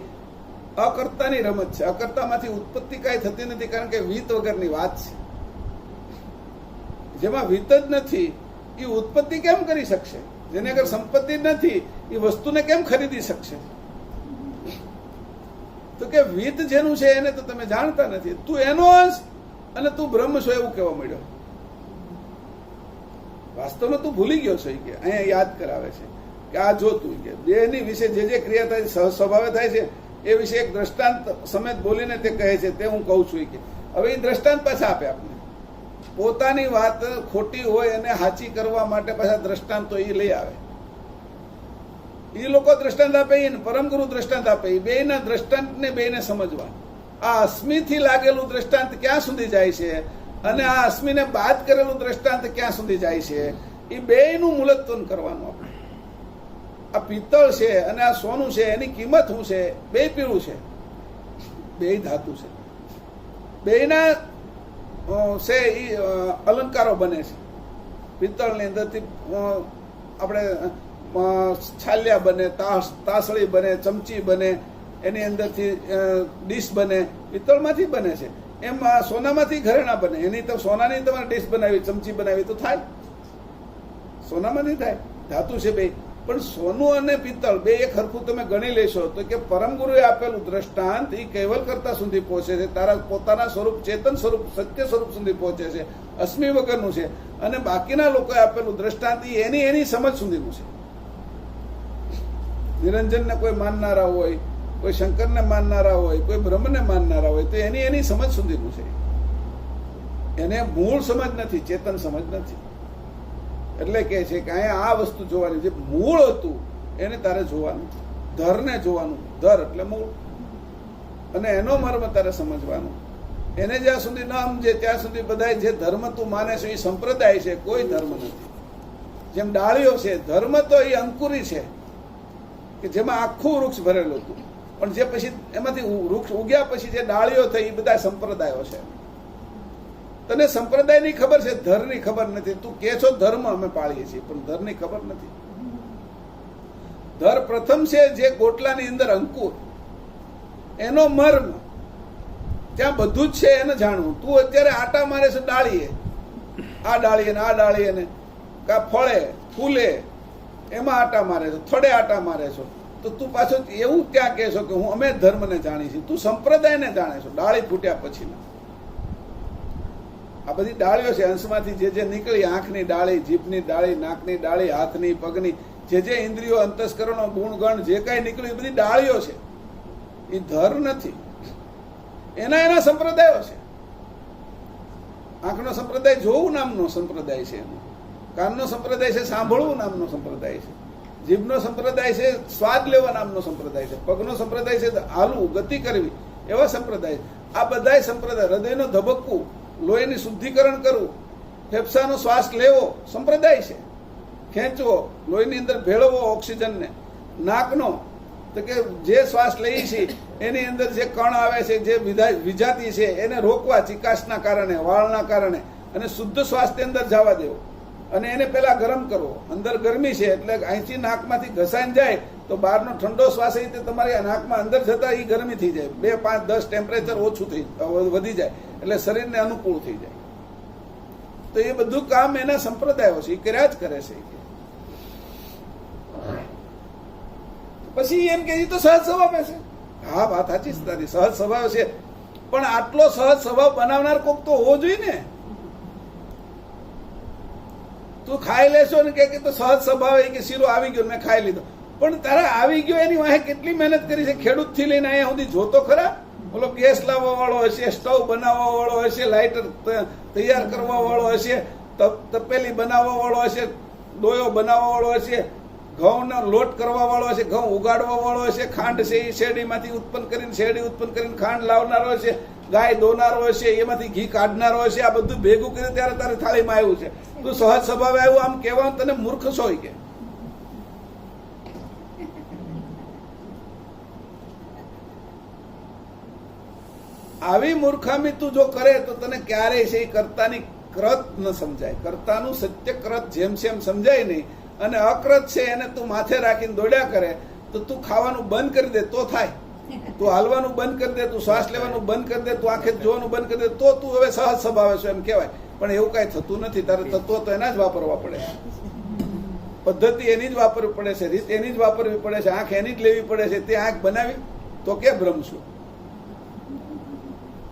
અકર્તાની રમત છે. અકર્તામાંથી ઉત્પત્તિ કઈ થતી નથી, કારણ કે વિત વગરની વાત છે. જેમાં વિત જ નથી એ ઉત્પત્તિ કેમ કરી શકશે? જેને અગર સંપત્તિ જ નથી એ વસ્તુને કેમ ખરીદી શકશે? તો કે વિત જેનું છે એને તો તમે જાણતા નથી. તું એનો અંશ અને તું બ્રહ્મ છો એવું કહેવા માંડ્યો. વાસ્તવમાં તું ભૂલી ગયો છો કે અહીંયા યાદ કરાવે છે કે આ જો તું કે બેની વિશે જે ક્રિયા થાય સહ સ્વભાવે થાય છે એ વિશે એક દ્રષ્ટાંત સમેત બોલીને તે કહે છે, તે હું કહું છું કે હવે એ દ્રષ્ટાંત પાછા આપે આપને. પોતાની વાત ખોટી હોય અને સાચી કરવા માટે પાછા દ્રષ્ટાંતો એ લઈ આવે. એ લોકો દ્રષ્ટાંત આપે ને પરમગુરુ દ્રષ્ટાંત આપે, એ બેના દ્રષ્ટાંતને બેને સમજવા. આ અસ્મિથી લાગેલું દ્રષ્ટાંત ક્યાં સુધી જાય છે અને આ અસ્મિને બાદ કરેલું દ્રષ્ટાંત ક્યાં સુધી જાય છે, એ બેયનું મૂલત્વન કરવાનું આપણે. આ પિત્તળ છે અને આ સોનું છે, એની કિંમત શું છે? બે પીળું છે, બે ધાતુ છે, બેયના છે એ અલંકારો બને છે. પિત્તળની અંદરથી આપણે છાલ્યા બને, તાસળી બને, ચમચી બને, એની અંદરથી ડીશ બને, પિત્તળમાંથી બને છે. એમ સોનામાંથી ઘરેણા બને. એની તો સોનાની તમારે ડીશ બનાવી, ચમચી બનાવી તો થાય, સોનામાં નહીં થાય, ધાતુ છે બે. પણ સોનું અને પિત્તળ બે એક હરખું તમે ગણી લેશો તો કે પરમગુરુએ આપેલું દ્રષ્ટાંત એ કૈવલ કરતા સુધી પહોંચે છે, તારા પોતાના સ્વરૂપ, ચેતન સ્વરૂપ, સત્ય સ્વરૂપ સુધી પહોંચે છે, અસ્મિ વગરનું છે. અને બાકીના લોકોએ આપેલું દ્રષ્ટાંત એની સમજ સુધીનું છે. નિરંજનને કોઈ માનનારા હોય, કોઈ શંકરને માનનારા હોય, કોઈ બ્રહ્મને માનનારા હોય, તો એની સમજ સુધીનું છે. એને મૂળ સમજ નથી, ચેતન સમજ નથી. એટલે કે છે કે અહીંયા આ વસ્તુ જોવાની, જે મૂળ હતું એને તારે જોવાનું, ધરને જોવાનું. ધર એટલે મૂળ, અને એનો મર્મ તારે સમજવાનો. એને જ્યાં સુધી ન સમજે ત્યાં સુધી બધા જે ધર્મ તું માને છે એ સંપ્રદાય છે, કોઈ ધર્મ નથી. જેમ ડાળીઓ છે, ધર્મ તો એ અંકુરી છે કે જેમાં આખું વૃક્ષ ભરેલું હતું, પણ જે પછી એમાંથી વૃક્ષ ઉગ્યા પછી જે ડાળીઓ થઈ એ બધા સંપ્રદાયો છે. તને સંપ્રદાયની ખબર છે, ધરની ખબર નથી. તું કે છો ધર્મ અમે પાળીએ છીએ, પણ ધરની ખબર નથી. ધર પ્રથમ છે જે ગોટલાની અંદર અંકુર, એનો મર્મ, ત્યાં બધું જ છે એને જાણવું. તું અત્યારે આટા મારે છે ડાળીએ, આ ડાળીએ ને આ ડાળીએ ને કા ફળે ફૂલે એમાં આટા મારે છો, થડે આટા મારે છો, તો તું પાછો એવું ત્યાં કહેશો કે હું અમે ધર્મને જાણી છીએ. તું સંપ્રદાયને જાણે છો ડાળી ફૂટ્યા પછીના. આ બધી ડાળીઓ છે, અંશમાંથી જે નીકળી, આંખની ડાળી, જીભની ડાળી, નાકની ડાળી, હાથની, પગની, જે ઇન્દ્રિયો, અંતસ્કરણો, ગુણગણ જે કાંઈ નીકળ્યું એ બધી ડાળીઓ છે. એ ધર નથી. એના સંપ્રદાયો છે. આંખનો સંપ્રદાય જોવું નામનો સંપ્રદાય છે, એનો કાનનો સંપ્રદાય છે સાંભળવું નામનો સંપ્રદાય છે, જીભનો સંપ્રદાય છે સ્વાદ લેવા નામનો સંપ્રદાય છે, પગનો સંપ્રદાય છે હાલવું, ગતિ કરવી, એવા સંપ્રદાય. આ બધા સંપ્રદાય, હૃદયનો ધબકવું, લોહીની શુદ્ધિકરણ કરવું, ફેફસાનો શ્વાસ લેવો સંપ્રદાય છે, ખેંચવો, લોહીની અંદર ભેળવવો ઓક્સિજનને, નાકનો તો કે જે શ્વાસ લઈએ છીએ એની અંદર જે કણ આવે છે, જે વિજાતી છે એને રોકવા ચિકાસના કારણે, વાળના કારણે, અને શુદ્ધ શ્વાસની અંદર જવા દેવો. અને એને પેલા ગરમ કરવો. અંદર ગરમી છે એટલે અહીંથી નાકમાંથી ઘસાઈને જાય તો બહારનો ઠંડો શ્વાસ એ તમારી નાકમાં અંદર જતા એ ગરમી થઈ જાય, 2, 5, 10 ટેમ્પરેચર ઓછું વધી જાય એટલે શરીરને અનુકૂળ થઈ જાય. તો એ બધું કામ એના સંપ્રદાયો છે, એ કર્યા જ કરે છે. પછી એમ કે તો સહજ સ્વભાવ છે. હા, વાત સાચી છે તારી, સહજ સ્વભાવ છે, પણ આટલો સહજ સ્વભાવ બનાવનાર કોક તો હોવો જોઈએ ને. તું ખાઈ લેશો ને કે તો સહજ સ્વભાવ કે શીરો આવી ગયો મેં ખાઈ લીધો, પણ તારા આવી ગયો એની વાહે કેટલી મહેનત કરી છે. ખેડૂત થી લઈને અહીંયા સુધી જોતો ખરા. બોલો ગેસ લાવવા વાળો હશે, સ્ટવ બનાવવા વાળો હશે, લાઇટર તૈયાર કરવા વાળો હશે, તપેલી બનાવવા વાળો હશે, ડોયો બનાવવા વાળો હશે, ઘઉંનો લોટ કરવા વાળો હશે, ઘઉં ઉગાડવા વાળો હશે, ખાંડ છે એ શેરડીમાંથી ઉત્પન્ન કરીને ખાંડ લાવનારો હશે, ગાય દોનારો હશે, એમાંથી ઘી કાઢનારો હશે. આ બધું ભેગું કરીને ત્યારે તારી થાળીમાં આવ્યું છે. તું સહજ સ્વભાવે આવ્યું આમ કહેવાનું તને મૂર્ખ છો કે? આવી મૂર્ખામી તું જો કરે તો તને ક્યારેય છે એ કર્તાની કૃત ન સમજાય. કર્તાનું સત્ય કૃત જેમ સેમ સમજાય નહીં, અને અકૃત છે એને તું માથે રાખીને દોડ્યા કરે તો તું ખાવાનું બંધ કરી દે તો થાય, તું હાલવાનું બંધ કરી દે, તું શ્વાસ લેવાનું બંધ કરી દે, તું આંખે જોવાનું બંધ કરી દે તો તું હવે સહજ સ્વભાવે છે એમ કહેવાય. પણ એવું કાંઈ થતું નથી. તારે તત્વો તો એના જ વાપરવા પડે છે, પદ્ધતિ એની જ વાપરવી પડે છે, રીત એની જ વાપરવી પડે છે, આંખ એની જ લેવી પડે છે. તે આંખ બનાવી તો કે ભ્રમશું?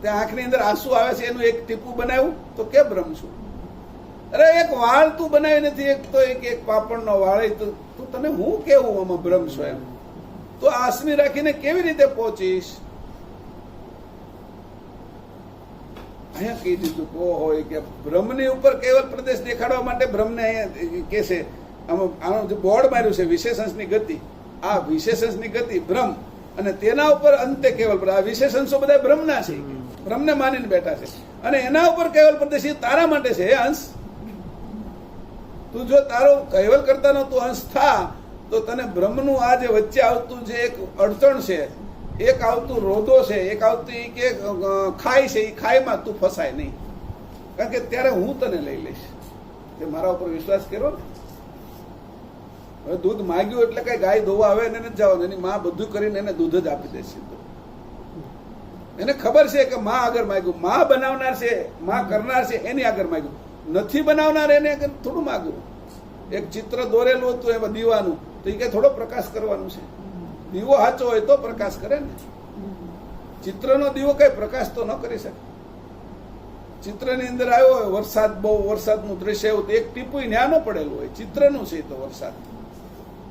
તે આંખની અંદર આંસુ આવે છે એનું એક ટીપું બનાવ્યું તો કે ભ્રમશું? અરે એક વાળ તું બનાવી નથી, એક તો એક પાપડનો વાળ, તું તને હું કેવું આમાં ભ્રમશો એમ? તો આસમી રાખીને કેવી રીતે પહોંચીશ? અહીંયા કહી દીધું હોય કે બ્રહ્મની ઉપર કેવલ પ્રદેશ દેખાડવા માટે બ્રહ્મને અહીંયા કે છે, આનું જે બોર્ડ માર્યું છે વિશેષણની ગતિ, આ વિશેષણની ગતિ બ્રહ્મ, અને તેના ઉપર અંતે કેવલ આ વિશેષણો બધા બ્રહ્મના છે, બ્રહ્મને માનીને બેઠા છે, અને એના ઉપર કેવલ પ્રદેશ એ તારા માટે છે. એ અંશ તું જો તારો કૈવલ કરતાનો તું અંશ થા તો તને બ્રહ્મનું આ જે વચ્ચે આવતું જે એક અડચણ છે, એક આવતું રોદો છે, એક આવતી કે ખાઈ છે, એ ખાઈમાં તું ફસાય નહીં, કારણ કે ત્યારે હું તને લઈ લઈશ. તે મારા ઉપર વિશ્વાસ કર્યો ને. હવે દૂધ માગ્યું એટલે કઈ ગાય ધોવા આવે એને નથી જવાનું, એની માં બધું કરીને એને દૂધ જ આપી દેશે. એને ખબર છે કે માં આગળ માગ્યું, માં બનાવનાર છે, માં કરનાર છે એની આગળ માગ્યું, નથી બનાવનાર એને આગળ થોડું માગ્યું. એક ચિત્ર દોરેલું હતું એમાં દીવાનું, તો એ કઈ થોડો પ્રકાશ કરવાનું છે? દીવો સાચો હોય તો પ્રકાશ કરે ને. ચિત્રનો દીવો કઈ પ્રકાશ તો ન કરી શકે. ચિત્રની અંદર આવ્યો હોય વરસાદ, બહુ વરસાદનું દ્રશ્ય એવું, તો એક ટીપું ન્યા ન પડેલું હોય, ચિત્રનું છે તો વરસાદ.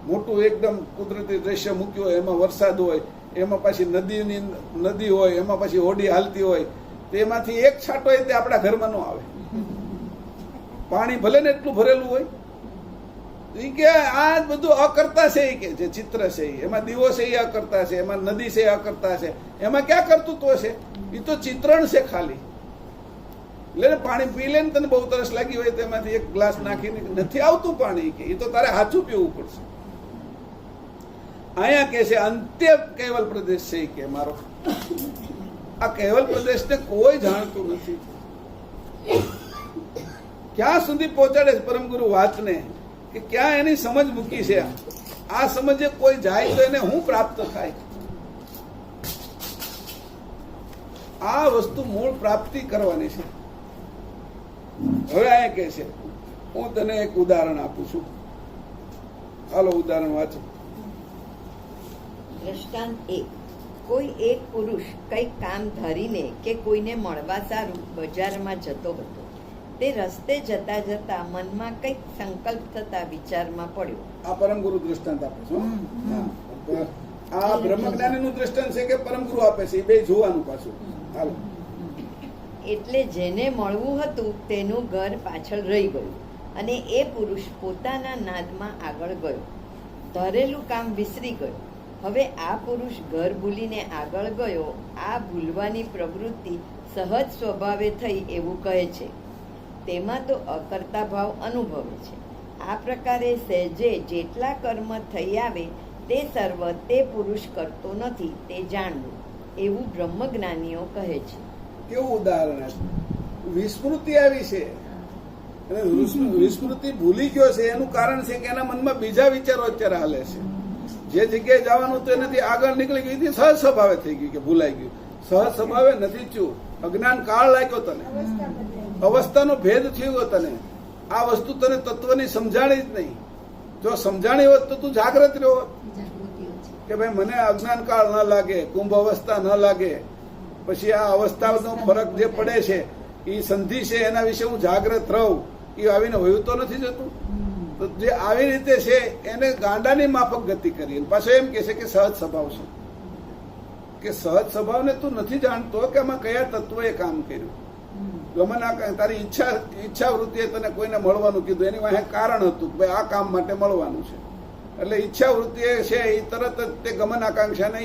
મોટું એકદમ કુદરતી દ્રશ્ય મૂક્યું હોય, એમાં વરસાદ હોય, એમાં પાછી નદી હોય, એમાં પાછી હોડી હાલતી હોય, તો એમાંથી એક છાંટો હોય તે આપણા ઘરમાં ન આવે. પાણી ભલે ને એટલું ભરેલું હોય, એ કે આ બધું અકર્તા છે, એ કે જે ચિત્ર છે એમાં દીવો છે એ અકર્તા છે, એમાં નદી છે એ અકર્તા છે, એમાં ક્યાં કર્તૃત્વ છે? એ તો ચિત્રણ છે ખાલી. એટલે પાણી પી લે ને, તને બહુ તરસ લાગી હોય તેમાંથી એક ગ્લાસ નાખીને નથી આવતું પાણી, કે એ તો તારે સાચું પીવું પડશે. અહીંયા કે છે અંત્ય કૈવલ પ્રદેશ છે કે મારો. આ કૈવલ પ્રદેશને કોઈ જાણતું નથી. ક્યાં સુધી પહોંચાડે છે પરમ ગુરુ વાતને, કે ક્યાં એની સમજ મૂકી છે? આ સમજે કોઈ જાય તો એને શું પ્રાપ્ત થાય? આ વસ્તુ મૂળ પ્રાપ્તિ કરવાની છે. હવે અહીંયા કે છે, હું તને એક ઉદાહરણ આપું છું. હાલો ઉદાહરણ વાંચો. દ્રષ્ટાંત 1. કોઈ એક પુરુષ કંઈક કામ ધરીને કે કોઈને મળવા સારું બજારમાં જતો હતો. તે રસ્તે જતા જતા મનમાં કંઈક સંકલ્પ થતા વિચારમાં પડ્યો. આ પરમ ગુરુ દ્રષ્ટાંત આપે છે. આ બ્રહ્મજ્ઞાની નું દ્રષ્ટાંત છે કે પરમ ગુરુ આપે છે? એ બે જોવાનું પાછું. હાલો. એટલે જેને મળવું હતું તેનું ઘર પાછળ રહી ગયું, અને એ પુરુષ પોતાના નાદમાં આગળ ગયો. ધરેલું કામ વિસરી ગયો. હવે આ પુરુષ ઘર ભૂલીને આગળ ગયો. આ ભૂલવાની પ્રવૃત્તિ સહજ સ્વભાવે થઈ એવું કહે છે. તેમાં તો અકર્તા ભાવ અનુભવે છે. આ પ્રકારે સહેજે જેટલા કર્મ થઈ આવે તે સર્વ તે પુરુષ કરતો નથી તે જાણવું, એવું બ્રહ્મજ્ઞાનીઓ કહે છે. કેવું ઉદાહરણ આપ્યું? વિસ્મૃતિ આવી છે, અને વિસ્મૃતિ ભૂલી ગયો છે. એનું કારણ છે કે એના મનમાં બીજા વિચારો અત્યારે હાલે છે. જે જગ્યાએ જવાનું તો એનાથી આગળ નીકળી ગયું, સહજ સ્વભાવે થઈ ગયું કે ભૂલાઈ ગયું. સહજ સ્વભાવે નથી થયું, અજ્ઞાન કાળ લાગ્યો તને, અવસ્થાનો ભેદ થયો તને. આ વસ્તુ તને તત્વની સમજાણી જ નહીં. જો સમજાણી હોત તો તું જાગ્રત રહ્યો કે ભાઈ મને અજ્ઞાન કાળ ન લાગે, કુંભ અવસ્થા ન લાગે, પછી આ અવસ્થાનો ફરક જે પડે છે એ સંધિ છે એના વિશે હું જાગ્રત રહું. એ આવીને વયું તો નથી જતું. તો જે આવી રીતે છે એને ગાંડાની માફક ગતિ કરી. પાછો એમ કે છે કે સહજ સ્વભાવ છે, કે સહજ સ્વભાવને તું નથી જાણતો કે આમાં કયા તત્વએ કામ કર્યું. ગમના તારી ઈચ્છા વૃત્તિએ તને કોઈને મળવાનું કીધું, એની વાંહે કારણ હતું કે ભાઈ આ કામ માટે મળવાનું છે. એટલે ઈચ્છા વૃત્તિએ છે એ તરત જ તે ગમન આકાંક્ષાને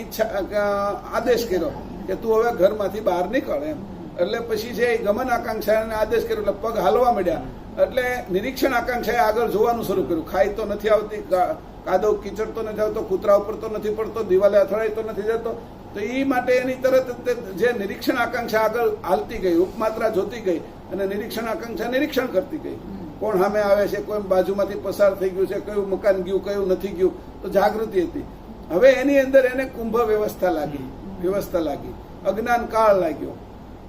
આદેશ કર્યો કે તું હવે ઘરમાંથી બહાર નીકળ એમ. એટલે પછી છે એ ગમન આકાંક્ષાને આદેશ કર્યો એટલે પગ હાલવા માંડ્યા. એટલે નિરીક્ષણ આકાંક્ષાએ આગળ જોવાનું શરૂ કર્યું. ખાઈ તો નથી આવતી, કાદવ કીચડ તો નથી આવતો, કૂતરા ઉપર તો નથી પડતો, દિવાલે અથડાઈ તો નથી જતો, તો એ માટે એની તરત જે નિરીક્ષણ આકાંક્ષા આગળ હાલતી ગઈ, ઉપમાત્રા જોતી ગઈ અને નિરીક્ષણ આકાંક્ષા નિરીક્ષણ કરતી ગઈ. કોણ સામે આવે છે, કોઈ બાજુમાંથી પસાર થઈ ગયું છે, કયું મકાન ગયું, કયું નથી ગયું, તો જાગૃતિ હતી. હવે એની અંદર એને કુંભ વ્યવસ્થા લાગી, અજ્ઞાન કાળ લાગ્યો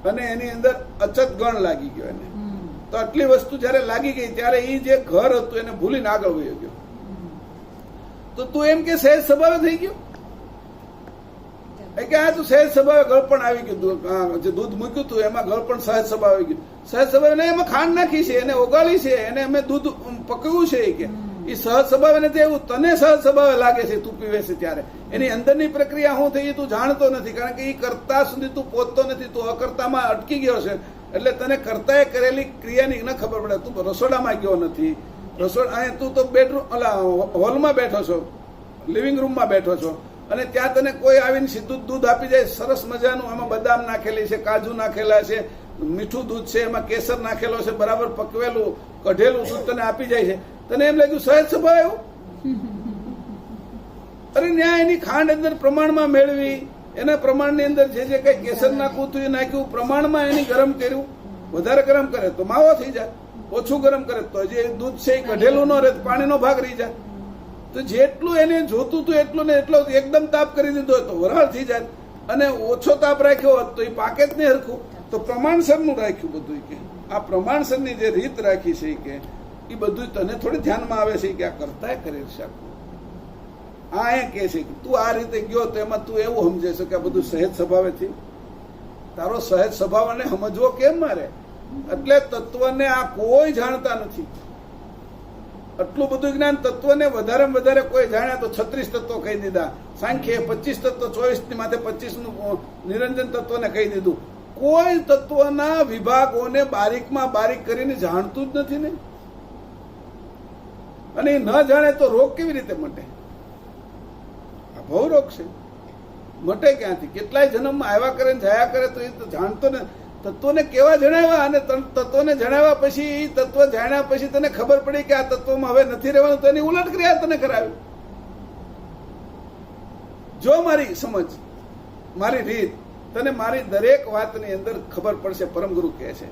અને એની અંદર અચત ગણ લાગી ગયો એને. તો આટલી વસ્તુ જયારે લાગી ગઈ ત્યારે એ જે ઘર હતું એને ભૂલીને આગળ વયો ગયો. તો તું એમ કે સહેજ સ્વભાવે થઈ ગયો કે આ તું સહેજ સ્વભાવે ગળપણ આવી ગયું, જે દૂધ મૂક્યું હતું એમાં ગળપણ સહેજ સ્વભાવ આવી ગયું. સહેજ સ્વભાવ ને એમાં ખાંડ નાખી છે, એને ઓગાળી છે, એને અમે દૂધ પકવ્યું છે કે એ સહજ સ્વભાવે નથી એવું તને સહજ સ્વભાવે લાગે છે તું પીવે છે ત્યારે. એની અંદરની પ્રક્રિયા શું થઈ તું જાણતો નથી, કારણ કે એ કરતા સુધી તું પહોંચતો નથી, તું અકર્તામાં અટકી ગયો છે. એટલે તને કરતાએ કરેલી ક્રિયાની ન ખબર પડે. તું રસોડામાં ગયો નથી, રસોડા તું તો બેડરૂમ હોલમાં બેઠો છો, લિવિંગ રૂમમાં બેઠો છો અને ત્યાં તને કોઈ આવીને સીધું દૂધ આપી જાય, સરસ મજાનું, આમાં બદામ નાખેલી છે, કાજુ નાખેલા છે, મીઠું દૂધ છે, એમાં કેસર નાખેલો છે, બરાબર પકવેલું કઢેલું દૂધ તને આપી જાય છે. તને એમ લાગ્યું સહેજ સ્વભાવ એવું? અરે ન્યાય એની ખાંડ અંદર પ્રમાણમાં મેળવી, એના પ્રમાણની અંદર જે જે કઈ કેસર નાખવું હતું એ નાખ્યું, પ્રમાણમાં એની ગરમ કર્યું. વધારે ગરમ કરે તો માવો થઈ જાય, ઓછું ગરમ કરે તો જે દૂધ છે એ કઢેલું ન રહે, પાણીનો ભાગ રહી જાય. તો જેટલું એને જોતું હતું એટલું ને એટલો એકદમ તાપ કરી દીધો તો વરાળ થઈ જાય, અને ઓછો તાપ રાખ્યો હોત તો એ પાકે જ નહીં હરખું. તો પ્રમાણસરનું રાખ્યું બધું. કે આ પ્રમાણસરની જે રીત રાખી છે કે એ બધું તને થોડી ધ્યાનમાં આવે છે કે આ કરતા કરે છે. આ એ કે છે કે તું આ રીતે ગયો તો એમાં તું એવું સમજે છે કે આ બધું સહેજ સ્વભાવે થયું. તારો સહેજ સ્વભાવને સમજવો કેમ મારે? એટલે તત્વને આ કોઈ જાણતા નથી. આટલું બધું જ્ઞાન તત્વને વધારે કોઈ જાણ્યા તો 36 તત્વો કહી દીધા, સાંખ્યે 25 તત્વો, 24 માથે 25 નું નિરંજન તત્વને કહી દીધું. કોઈ તત્વના વિભાગોને બારીકમાં બારીક કરીને જાણતું જ નથી ને. અને એ ન જાણે તો રોગ કેવી રીતે મટે? આ બહુ રોગ છે, મટે ક્યાંથી? કેટલાય જન્મમાં આવ્યા કરે ને જયા કરે તો એ તો જાણતો ને. તત્વોને કેવા જણાવ્યા, અને તત્વોને જણાવ્યા પછી એ તત્વ જાણ્યા પછી તને ખબર પડી કે આ તત્વમાં હવે નથી રહેવાનું, તો એની ઉલટ ક્રિયા તને કરાવી. જો મારી સમજ, મારી રીત, તને મારી દરેક વાતની અંદર ખબર પડશે. પરમગુરુ કહે છે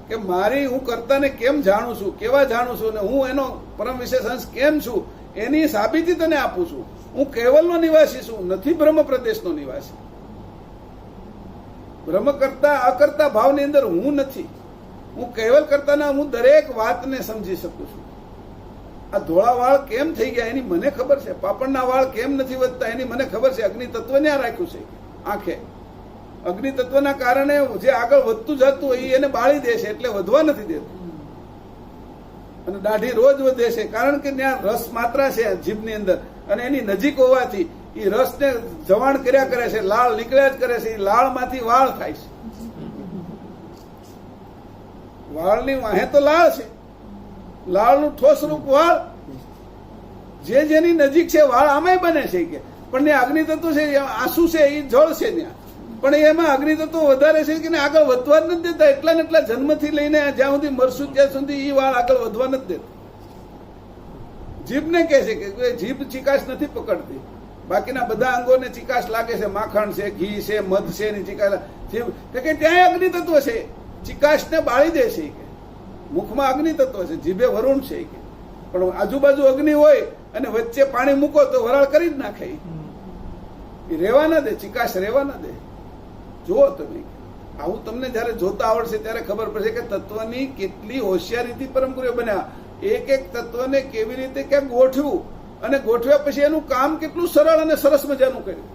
કે મારી હું કર્તાને કેમ જાણું છું, કેવા જાણું છું, અને હું એનો પરમ વિશેષ અંશ કેમ છું, એની સાબિતી તને આપું છું. હું કેવલનો નિવાસી છું, નથી બ્રહ્મ પ્રદેશનો નિવાસી. બ્રહ્મ કરતા અકર્તા ભાવની અંદર હું નથી. હું કેવલ કરતાના હું દરેક વાતને સમજી શકું છું. આ ધોળા વાળ કેમ થઈ ગયા એની મને ખબર છે, પાપડના વાળ કેમ નથી વધતા એની મને ખબર છે. અગ્નિ તત્વ ને આ રાખ્યું છે આંખે. અગ્નિ તત્વના કારણે જે આગળ વધતું જતું હોય એને બાળી દે છે, એટલે વધવા નથી દેતું. અને દાઢી રોજ વધે છે, કારણ કે ત્યાં રસ માત્રા છે જીભની અંદર, અને એની નજીક હોવાથી એ રસને જવાણ કર્યા કરે છે, લાળ નીકળ્યા જ કરે છે. એ લાળમાંથી વાળ થાય છે. વાળની વાહે તો લાળ છે, લાળનું ઠોસ રૂપ વાળ. જે જેની નજીક છે વાળ આમાંય બને છે કે, પણ ત્યાં અગ્નિ તત્વ છે, આંસુ છે, એ જળ છે ત્યાં, પણ એમાં અગ્નિ તત્વ વધારે છે કે આગળ વધવા જ નથી દેતા. એટલા ને એટલા જન્મથી લઈને જ્યાં સુધી મરશું ત્યાં સુધી એ વાળ આગળ વધવા નથી દેતા. જીભને કહે છે કે જીભ ચિકાશ નથી પકડતી, બાકીના બધા અંગોને ચિકાશ લાગે છે. માખણ છે, ઘી છે, મધ છે, એની ચિકાશ. જીભ કે ત્યાં અગ્નિ તત્વ છે, ચિકાશને બાળી દે છે કે. મુખમાં અગ્નિ તત્વ છે, જીભે વરુણ છે કે, પણ આજુબાજુ અગ્નિ હોય અને વચ્ચે પાણી મૂકો તો વરાળ કરી જ નાખે. એ રહેવા ના દે, ચિકાશ રહેવા ના દે. જુઓ તમે, આવું તમને જયારે જોતા આવડશે ત્યારે ખબર પડશે કે તત્વની કેટલી હોશિયારીથી પરમ ગુરુએ બન્યા. એક એક તત્વને કેવી રીતે ક્યાં ગોઠવ્યું, અને ગોઠવ્યા પછી એનું કામ કેટલું સરળ અને સરસ મજાનું કર્યું.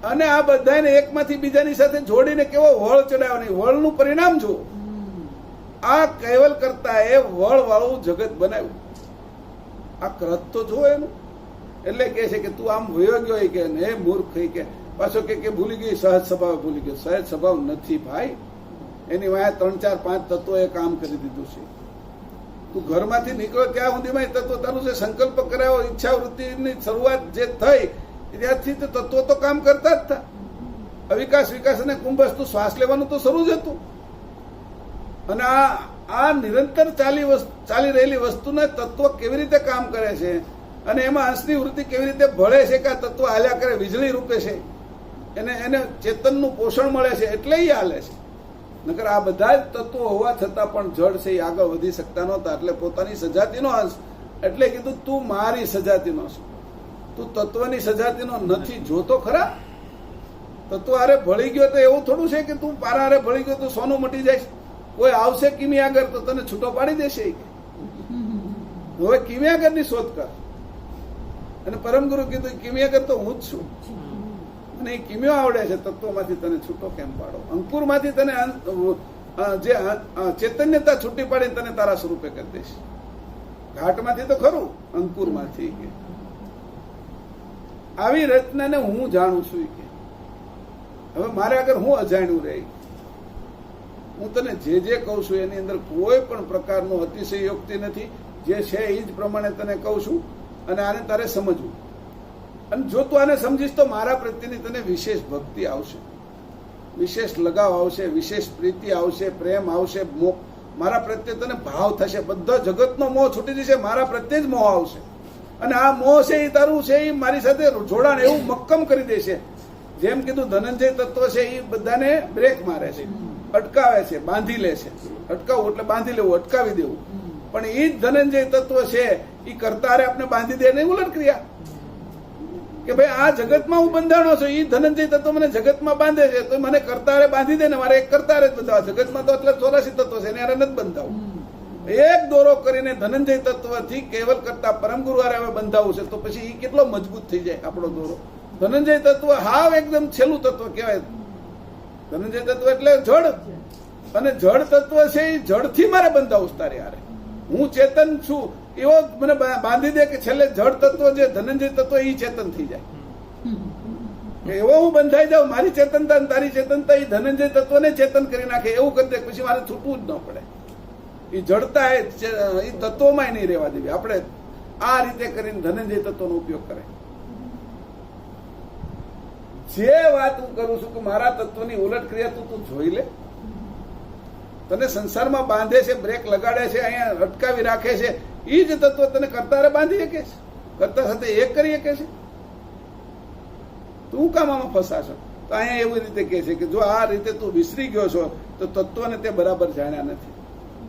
અને આ બધાને એકમાંથી બીજાની સાથે જોડીને કેવો વળ ચડાવ્યો. નહીં, વળનું પરિણામ જુઓ. આ કૈવલ કરતા એ વળ વાળું જગત બનાવ્યું. આ કૃત તો જુઓ એનું. એટલે કે છે કે તું આમ વયો ગયો કે હે મૂર્ખ કે પાછો કે ભૂલી ગઈ, સહજ સ્વભાવ ભૂલી ગયો. સહજ સ્વભાવ નથી ભાઈ. એની વાયા 3, 4, 5 તત્વોએ કામ કરી દીધું છે. તું ઘરમાંથી નીકળ્યો ત્યાં સુધીમાં તત્વ તારું જે સંકલ્પ કરાયો, ઈચ્છા વૃત્તિની શરૂઆત જે થઈ ત્યારથી તત્વો તો કામ કરતા જ હતા. અવિકાસ, વિકાસ અને કુંભસ, તું શ્વાસ લેવાનું તો શરૂ જ હતું. અને આ નિરંતર ચાલી રહેલી વસ્તુને તત્વ કેવી રીતે કામ કરે છે અને એમાં અંશની વૃત્તિ કેવી રીતે ભળે છે કે આ તત્વ હાલ્યા કરે, વીજળી રૂપે છે, એને ચેતનનું પોષણ મળે છે એટલે એ હાલે છે. નકર આ બધા જ તત્વો હોવા છતાં પણ જડ છે એ આગળ વધી શકતા નહોતા. એટલે પોતાની સજાતીનો અંશ, એટલે કીધું તું મારી સજાતીનો છે, તું તત્વની સજાતીનો નથી. જોતો ખરા તત્વ હારે ભળી ગયો તો એવું થોડું છે કે તું પારા હારે ભળી ગયો તો સોનું મટી જાય. કોઈ આવશે કિમિયાગર તો તને છૂટો પાડી દેશે. હવે કિમિયાગરની શોધ કર. અને પરમગુરુ કીધું કિમિયાગર તો હું જ છું, અને એ કિમ્યો આવડે છે. તત્વમાંથી તને છૂટો કેમ પાડો? અંકુરમાંથી તને જે ચૈતન્યતા છૂટી પાડીને તને તારા સ્વરૂપે કરી દઈશ. ઘાટમાંથી તો ખરું, અંકુરમાંથી કે આવી રચનાને હું જાણું છું કે હવે મારે આગળ હું અજાણ્યું રહી. હું તને જે કહું છું એની અંદર કોઈ પણ પ્રકારનો અતિશયોક્તિ નથી. જે છે એ જ પ્રમાણે તને કહું છું, અને આને તારે સમજવું. અને જો તું આને સમજીશ તો મારા પ્રત્યેની તને વિશેષ ભક્તિ આવશે, વિશેષ લગાવ આવશે, વિશેષ પ્રીતિ આવશે, પ્રેમ આવશે, મોહ, મારા પ્રત્યે તને ભાવ થશે. બધા જગતનો મોહ છૂટી જશે, મારા પ્રત્યે જ મોહ આવશે. અને આ મોહ છે એ તારું છે એ મારી સાથે જોડાણ એવું મક્કમ કરી દેશે. જેમ કીધું ધનંજય તત્વ છે એ બધાને બ્રેક મારે છે, અટકાવે છે, બાંધી લે છે. અટકાવવું એટલે બાંધી લેવું, અટકાવી દેવું. પણ એ જ ધનંજય તત્વ છે એ કરતારે આપણે બાંધી દે નહીં ઉલટ ક્રિયા કે ભાઈ આ જગતમાં હું બંધાણો છું. એ ધનંજય તત્વ મને જગતમાં બાંધે છે તો મને કરતારે બાંધી દે ને, મારે એક કરતારે જ બંધાવા. જગતમાં તો એટલે 84 તત્વ છે એને યાર નથી બંધાવું. એક દોરો કરીને ધનંજય તત્વથી કેવલ કરતા પરમગુરુ હારે હવે બંધાવું છે તો પછી એ કેટલો મજબૂત થઈ જાય આપણો દોરો. ધનંજય તત્વ હાવ એકદમ છેલ્લું તત્વ કહેવાય. ધનંજય તત્વ એટલે જડ, અને જડ તત્વ છે એ જડથી મારે બંધાવું તારે હારે. હું ચેતન છું એવો મને બાંધી દે કે છેલ્લે જડ તત્વ જે ધનંજય તત્વ એ ચેતન થઈ જાય. એવો હું બંધાઈ જાઉં, મારી ચેતનતા અને તારી ચેતનતા એ ધનંજય તત્વને ચેતન કરી નાખે એવું કરી દે, પછી મારે છૂટવું જ ન પડે. એ જડતા એ તત્વોમાં નહીં રહેવા દેવી. આપણે આ રીતે કરીને ધનંજય તત્વનો ઉપયોગ કરે. જે વાત હું કરું છું કે મારા તત્વની ઉલટ ક્રિયા તું જોઈ લે. તને સંસારમાં બાંધે છે, બ્રેક લગાડે છે, અહીંયા અટકાવી રાખે છે, એ જ તત્વ તને કરતારે બાંધી શકે છે, કરતા સાથે એક કરી શકે છે. તું કામ આમાં ફસાશો? તો અહીંયા એવી રીતે કહે છે કે જો આ રીતે તું વિસરી ગયો છો તો તત્વને તે બરાબર જાણ્યા નથી.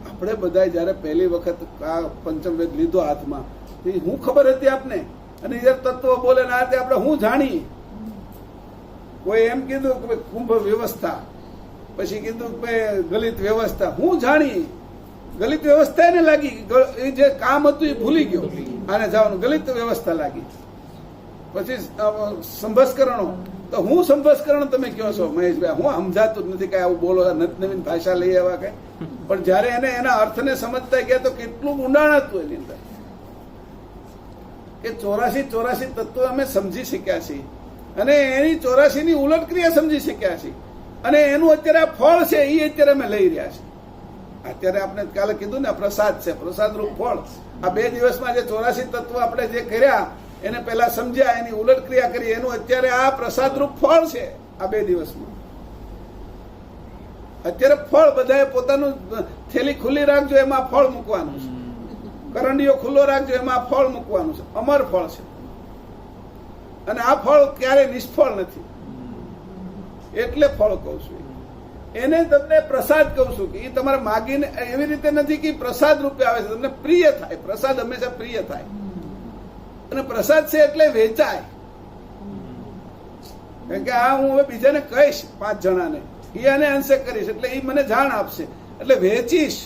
આપણે બધા જયારે પહેલી વખત આ પંચમવેદ લીધો હાથમાં, હું ખબર હતી આપને, અને જયારે તત્વ બોલે ને આ તે આપણે હું જાણી. કોઈ એમ કીધું કે કુંભ વ્યવસ્થા, પછી કીધું કે ગલિત વ્યવસ્થા, હું જાણી. ગલિત વ્યવસ્થા એને લાગી, એ જે કામ હતું એ ભૂલી ગયો, આને જવાનું ગલિત વ્યવસ્થા લાગી. પછી સંભસ્કરણો, તો હું સંભસ્કરણ તમે કહો છો મહેશભાઈ, હું સમજાતું જ નથી કઈ આવું બોલો, નવીન ભાષા લઈ આવ્યા કઈ. પણ જયારે એને એના અર્થને સમજતા ગયા તો કેટલું ઊંડાણ હતું એની અંદર, કે 84 તત્વો અમે સમજી શક્યા છીએ, અને એની 84 ની ઉલટ ક્રિયા સમજી શક્યા છીએ, અને એનું અત્યારે આ ફળ છે એ અત્યારે અમે લઈ રહ્યા છીએ. અત્યારે આપણે કાલે કીધું ને પ્રસાદ છે, પ્રસાદ રૂપ ફળ. આ 2 દિવસમાં જે 84 તત્વો આપણે જે કર્યા એને પહેલા સમજ્યા, એની ઉલટ ક્રિયા કરી, એનું અત્યારે આ પ્રસાદ રૂપ ફળ છે. આ 2 દિવસમાં અત્યારે ફળ બધાએ પોતાનું થેલી ખુલ્લી રાખજો એમાં ફળ મૂકવાનું છે, કરંડીઓ ખુલ્લો રાખજો એમાં ફળ મૂકવાનું છે. અમર ફળ છે, અને આ ફળ ક્યારેય નિષ્ફળ નથી. એટલે ફળ કહું છું, એને તમને પ્રસાદ કહું છું કે એ તમારે માગીને એવી રીતે નથી કે પ્રસાદ રૂપે આવે છે, તમને પ્રિય થાય. પ્રસાદ હંમેશા પ્રિય થાય, અને પ્રસાદ છે એટલે વેચાય. કારણ કે આ હું હવે બીજાને કહીશ, 5 જણાને, એ આને અંશે કરીશ એટલે એ મને જાણ આપશે, એટલે વેચીશ.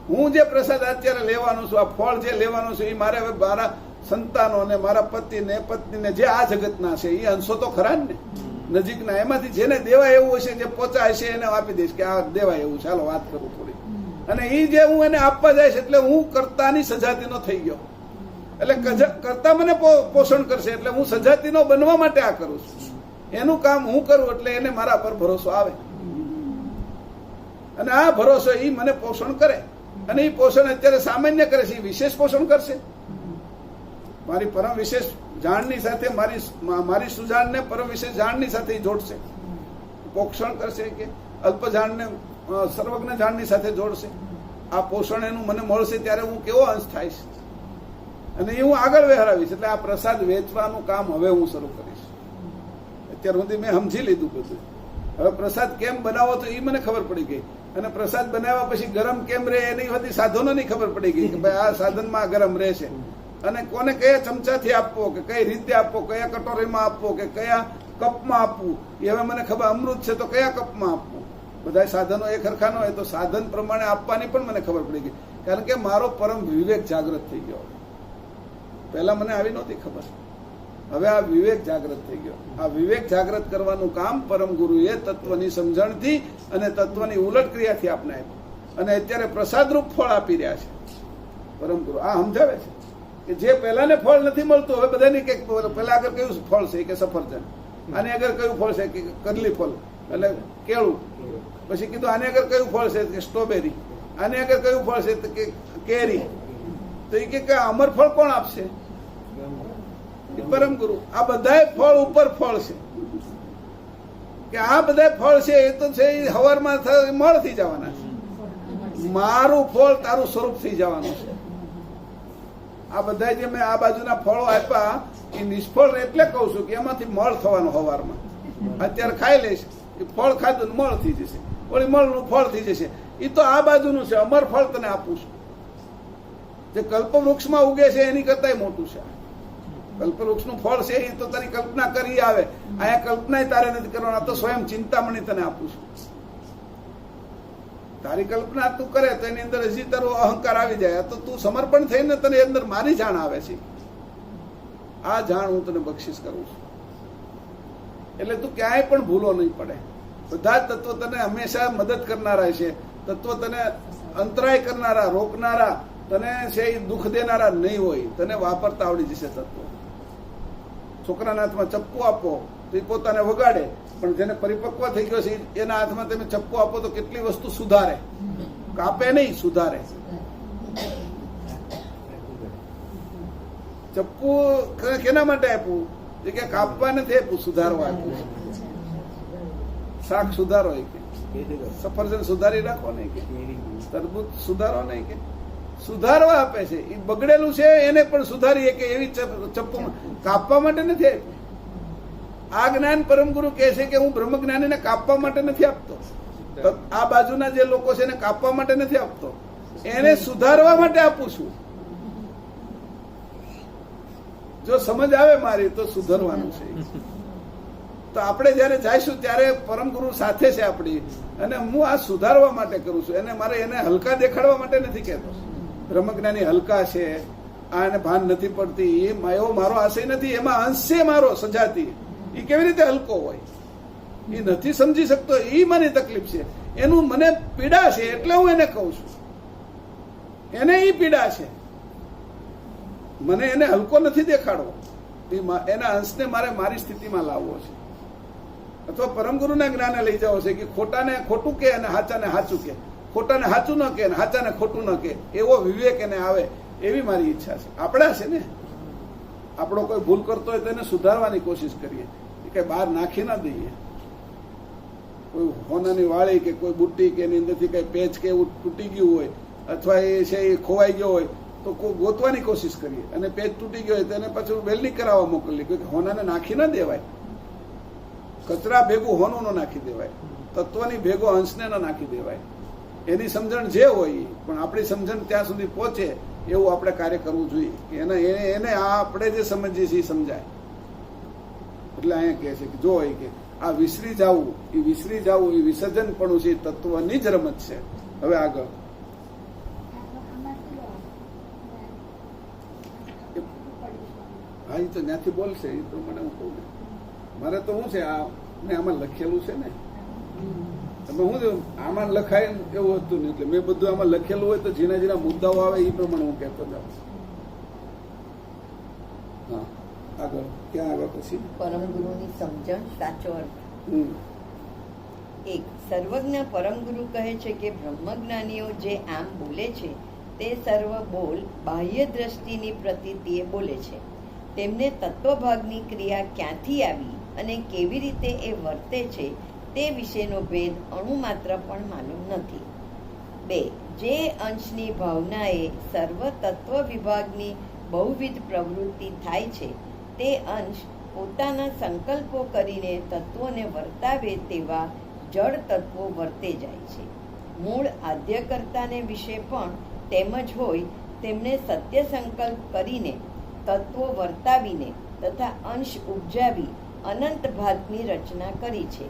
હું જે પ્રસાદ અત્યારે લેવાનું છું, આ ફળ જે લેવાનું છું, એ મારે હવે મારા સંતાનો ને મારા પતિ ને પત્નીને જે આ જગતના છે એ અંશો તો ખરા ને નજીકના, એમાંથી જેને દેવાય એવું હશે, જે પહોંચાય છે એને આપી દઈશ કે આ દેવાય એવું, ચાલો વાત કરું થોડી. અને એ જે હું એને આપવા જઈશ એટલે હું કર્તાની સજાતીનો થઈ ગયો, એટલે કર્તા મને પોષણ કરશે, એટલે હું સજાતીનો બનવા માટે આ કરું છું. એનું કામ હું કરું એટલે એને મારા પર ભરોસો આવે, અને આ ભરોસો એ મને પોષણ કરે. અને એ પોષણ અત્યારે સામાન્ય કરે છે, એ વિશેષ પોષણ કરશે. મારી પરમ વિશેષ જાણની સાથે મારી સુજાણને પરમ વિશેષ જાણની સાથે જોડશે, પોષણ કરશે. કે અલ્પ જાણને સર્વજ્ઞ જાણની સાથે જોડશે. આ પોષણ એનું મને મળશે ત્યારે હું કેવો અંશ થાઈશ. અને એ હું આગળ વહેરાવીશ. એટલે આ પ્રસાદ વેચવાનું કામ હવે હું શરૂ કરીશ. અત્યાર સુધી મેં સમજી લીધું બધું. હવે પ્રસાદ કેમ બનાવો તો એ મને ખબર પડી ગઈ, અને પ્રસાદ બનાવ્યા પછી ગરમ કેમ રહે એની બધી સાધનોની ખબર પડી ગઈ કે ભાઈ આ સાધનમાં ગરમ રહેશે, અને કોને કયા ચમચાથી આપવો, કે કઈ રીતે આપવો, કયા કટોરીમાં આપવો, કે કયા કપમાં આપવું, એ હવે મને ખબર. અમૃત છે તો કયા કપમાં આપવું, બધા સાધનો એક હરખા ન હોય તો સાધન પ્રમાણે આપવાની પણ મને ખબર પડી ગઈ. કારણ કે મારો પરમ વિવેક જાગૃત થઈ ગયો. પહેલા મને આવી નહોતી ખબર, હવે આ વિવેક જાગૃત થઈ ગયો. આ વિવેક જાગૃત કરવાનું કામ પરમ ગુરુએ તત્વની સમજણથી અને તત્વની ઉલટ ક્રિયાથી આપને આપ્યું, અને અત્યારે પ્રસાદરૂપ ફળ આપી રહ્યા છે પરમ ગુરુ. આ સમજાવે છે કે જે પહેલાને ફળ નથી મળતું, હવે બધાને કે પહેલા આગળ કયું ફળ છે કે સફરજન, આને આગળ કયું ફળ છે કે કરલી ફળ એટલે કેળું, પછી કીધું આને આગળ કયું ફળ છે કે સ્ટ્રોબેરી, આને આગળ કયું ફળ છે કે કેરી. તો એ કે અમર ફળ કોણ આપશે? પરમ ગુરુ. આ બધા ફળ ઉપર ફળ છે, કે આ બધા ફળ છે એ તો છે હવારમાં મળ થઈ જવાના છે. મારું ફળ તારું સ્વરૂપ થઈ જવાનું છે. આ બધા જે મેં આ બાજુના ફળો આપ્યા એ નિષ્ફળ એટલે કહું છું કે એમાંથી મળ થવાનું હવારમાં. અત્યારે ખાઈ લઈશ, એ ફળ ખાધું મળ થઈ જશે, વળી મળનું ફળ થઈ જશે. એ તો આ બાજુનું છે. અમર ફળ તને આપું છું. જે કલ્પવૃક્ષમાં ઉગે છે એની કરતાંય મોટું છે. કલ્પવૃક્ષનું ફળ છે એ તો તારી કલ્પના કરી આવે, અહીંયા કલ્પના તારે નથી કરવાની. આ તો સ્વયં ચિંતામણી તને આપું છું. તારી કલ્પના તું કરે તો એની અંદર હજી તારો અહંકાર આવી જાય. તો તું સમર્પણ થઈને તને અંદર મારી જાણ આવે છે. આ જાણ હું તને બક્ષિસ કરું છું. એટલે તું ક્યાંય પણ ભૂલો નહીં પડે. બધા જ તત્વો તને હંમેશા મદદ કરનારા છે. તત્વો તને અંતરાય કરનારા, રોકનારા, તને છે દુઃખ દેનારા નહીં હોય. તને વાપરતા આવડી જશે તત્વો. છોકરાના હાથમાં ચપ્પુ આપો તો એ પોતાને વગાડે, પણ જેને પરિપક્વ થઈ ગયો છે એના હાથમાં તમે ચપ્પુ આપો તો કેટલી વસ્તુ સુધારે. કાપે નહીં, સુધારે. ચપ્પુ કેના માટે આપ્યું? કે કાપવા નથી આપ્યું, સુધારવા આપ્યું. શાક સુધારો કે સફરજન સુધારી રાખો નહીં, કે તરબૂચ સુધારો નહીં, કે સુધારવા આપે છે. એ બગડેલું છે એને પણ સુધારીએ કે એવી ચપ્પુ કાપવા માટે નથી આપ્યું. આ જ્ઞાન પરમ ગુરુ કહે છે કે હું બ્રહ્મ જ્ઞાનીને કાપવા માટે નથી આપતો. આ બાજુના જે લોકો છે એને કાપવા માટે નથી આપતો, એને સુધારવા માટે આપું છું. જો સમજ આવે મારી તો સુધારવાનું છે. તો આપણે જયારે જઈશું ત્યારે પરમ ગુરુ સાથે છે આપણી, અને હું આ સુધારવા માટે કરું છું. એને મારે એને હલકા દેખાડવા માટે નથી કહેતો. બ્રહ્મજ્ઞાની હલકા છે, આ એને ભાન નથી પડતી, એવો મારો આશય નથી. એમાં અંશ છે મારો સજાતી. એ કેવી રીતે હલકો હોય? એ નથી સમજી શકતો. એ મને તકલીફ છે, એનું મને પીડા છે, એટલે હું એને કહું છું. એને એ પીડા છે, મને એને હલકો નથી દેખાડવો. એના અંશને મારે મારી સ્થિતિમાં લાવવો છે, અથવા પરમગુરુના જ્ઞાને લઈ જવો છે કે ખોટાને ખોટું કે અને હાચાને હાચું કે, ખોટાને હાચું ન કે અને હાચાને ખોટું ન કે, એવો વિવેક એને આવે એવી મારી ઈચ્છા છે. આપણા છે ને, આપણો કોઈ ભૂલ કરતો હોય તો એને સુધારવાની કોશિશ કરીએ, કે બહાર નાખી ના દઈએ. કોઈ હોનાની વાળી કે કોઈ બુટ્ટી કે એની અંદરથી કઈ પેચ કે એવું તૂટી ગયું હોય, અથવા એ છે એ ખોવાઈ ગયો હોય તો ગોતવાની કોશિશ કરીએ. અને પેચ તૂટી ગયો હોય તો એને પાછું વેલ્ડિંગ કરાવવા મોકલીએ. કોઈ હોનાને નાખી ના દેવાય. કચરા ભેગું હોનું ન નાખી દેવાય, તત્વની ભેગો અંશને ન નાખી દેવાય. એની સમજણ જે હોય, પણ આપણી સમજણ ત્યાં સુધી પહોંચે એવું આપણે કાર્ય કરવું જોઈએ. એને આપણે જે સમજીએ છીએ એ સમજાય. એટલે અહીંયા કહે છે કે જો કે આ વિસરી જવું એ વિસર્જન પણ છે, તત્વની જ રમત છે. હવે આગળ હા, એ તો ત્યાંથી બોલશે. એ તો મને હું કહું ને, મારે તો શું છે આમાં લખેલું છે ને. તમે શું આમાં લખાય એવું હતું ને, એટલે મેં બધું આમાં લખેલું હોય તો ઝીણા ઝીણા મુદ્દાઓ આવે એ પ્રમાણે હું કહેતો જાઉં. હા, આગળ ક્યાં આગળ પછી પરમ ગુરુની સમજણ, સાચો અર્થ. એક સર્વજ્ઞ પરમ ગુરુ કહે છે કે બ્રહ્મજ્ઞાનીઓ જે આમ બોલે છે તે સર્વ બોલ બાહ્ય દ્રષ્ટિની પ્રતીતિએ બોલે છે. તેમને તત્વભાગની ક્રિયા ક્યાંથી આવી અને કેવી રીતે એ વર્તે છે તે વિશેનો ભેદ અણુ માત્ર પણ માલુમ નથી. 2. જે અંશની ભાવનાએ સર્વ તત્વ વિભાગની બહુવિધ પ્રવૃત્તિ થાય છે તે અંશ પોતાના સંકલ્પો કરીને તત્વોને વર્તાવે તેવા જળ તત્વો વર્તે જાય છે. મૂળ આદ્યકર્તાને વિશે પણ તેમજ હોય તેમણે સત્ય સંકલ્પ કરીને તત્વો વર્તાવીને તથા અંશ ઉપજાવી અનંત ભાતની રચના કરી છે.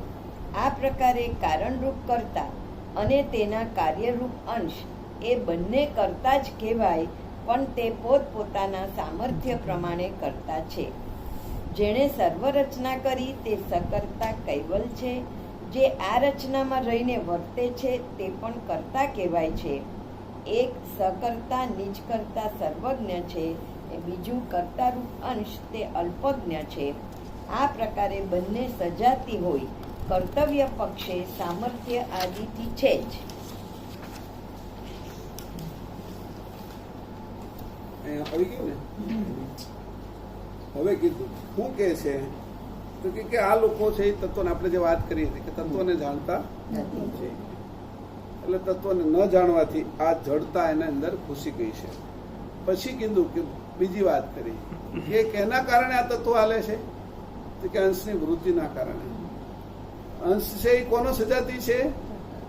આ પ્રકારે કારણરૂપ કર્તા અને તેના કાર્યરૂપ અંશ એ બંને કરતા જ કહેવાય, પણ તે પોતપોતાના સામર્થ્ય પ્રમાણે કરતા છે. જેણે સર્વ રચના કરી તે સકર્તા કૈવલ છે. જે આ રચનામાં રહીને વર્તે છે તે પણ કર્તા કહેવાય છે. એક સકર્તા નિજ કરતા સર્વજ્ઞ છે, બીજું કર્તારૂપ અંશ તે અલ્પજ્ઞ છે. આ પ્રકારે બંને સજાતી હોય કર્તવ્ય પક્ષે સામર્થ્ય આદિથી છે જ. અહીંયા આવી ગયું ને. હવે કીધું શું કે છે તો કે આ લોકો છે એ તત્વને આપણે જે વાત કરી હતી કે તત્વને જાણતા નથી, એટલે તત્વને ન જાણવાથી આ જડતા એના અંદર ઘૂસી ગઈ છે. પછી કીધું કે બીજી વાત કરી કે કેના કારણે આ તત્વ હાલે છે, તો કે અંશની વૃત્તિના કારણે. અંશ છે એ કોનો સજાતી છે,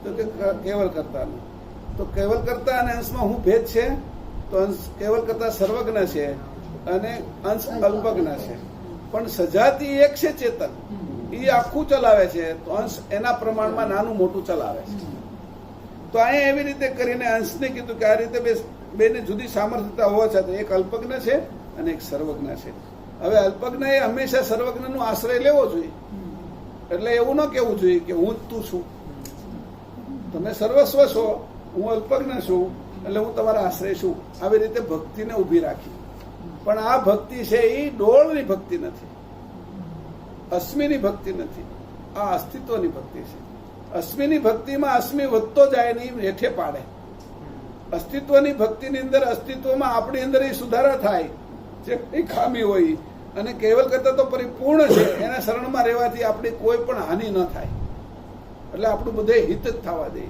તો કે કેવલ કરતાનો. તો કેવલ કરતા અને અંશમાં શું ભેદ છે, તો અંશ કેવલ કરતા સર્વજ્ઞ છે અને અંશ અલ્પજ્ઞ છે, પણ સજાતી એક છે ચેતન, એ આખું ચલાવે છે, તો અંશ એના પ્રમાણમાં નાનું મોટું ચલાવે છે. તો અહીંયા એવી રીતે કરીને અંશને કીધું કે આ રીતે બેને જુદી સામર્થ્યતા હોવા છતાં એક અલ્પજ્ઞ છે અને એક સર્વજ્ઞ છે. હવે અલ્પજ્ઞ એ હંમેશા સર્વજ્ઞનો આશ્રય લેવો જોઈએ, એટલે એવું ન કહેવું જોઈએ કે હું જ તું છું, તમે સર્વસ્વ છો, હું અલ્પજ્ઞ છું, એટલે હું તમારા આશ્રય છું. આવી રીતે ભક્તિને ઊભી રાખી. પણ આ ભક્તિ છે એ ડોળની ભક્તિ નથી, અસ્મિની ભક્તિ નથી, આ અસ્તિત્વની ભક્તિ છે. અસ્મિની ભક્તિમાં અસ્મિ વધતો જાય નહીં, હેઠે પાડે. અસ્તિત્વની ભક્તિની અંદર અસ્તિત્વમાં આપણી અંદર એ સુધારા થાય જે એ ખામી હોય, અને કેવલ કરતા તો પરિપૂર્ણ છે, એના શરણમાં રહેવાથી આપણી કોઈ પણ હાનિ ન થાય, એટલે આપણું બધે હિત જ થવા દે.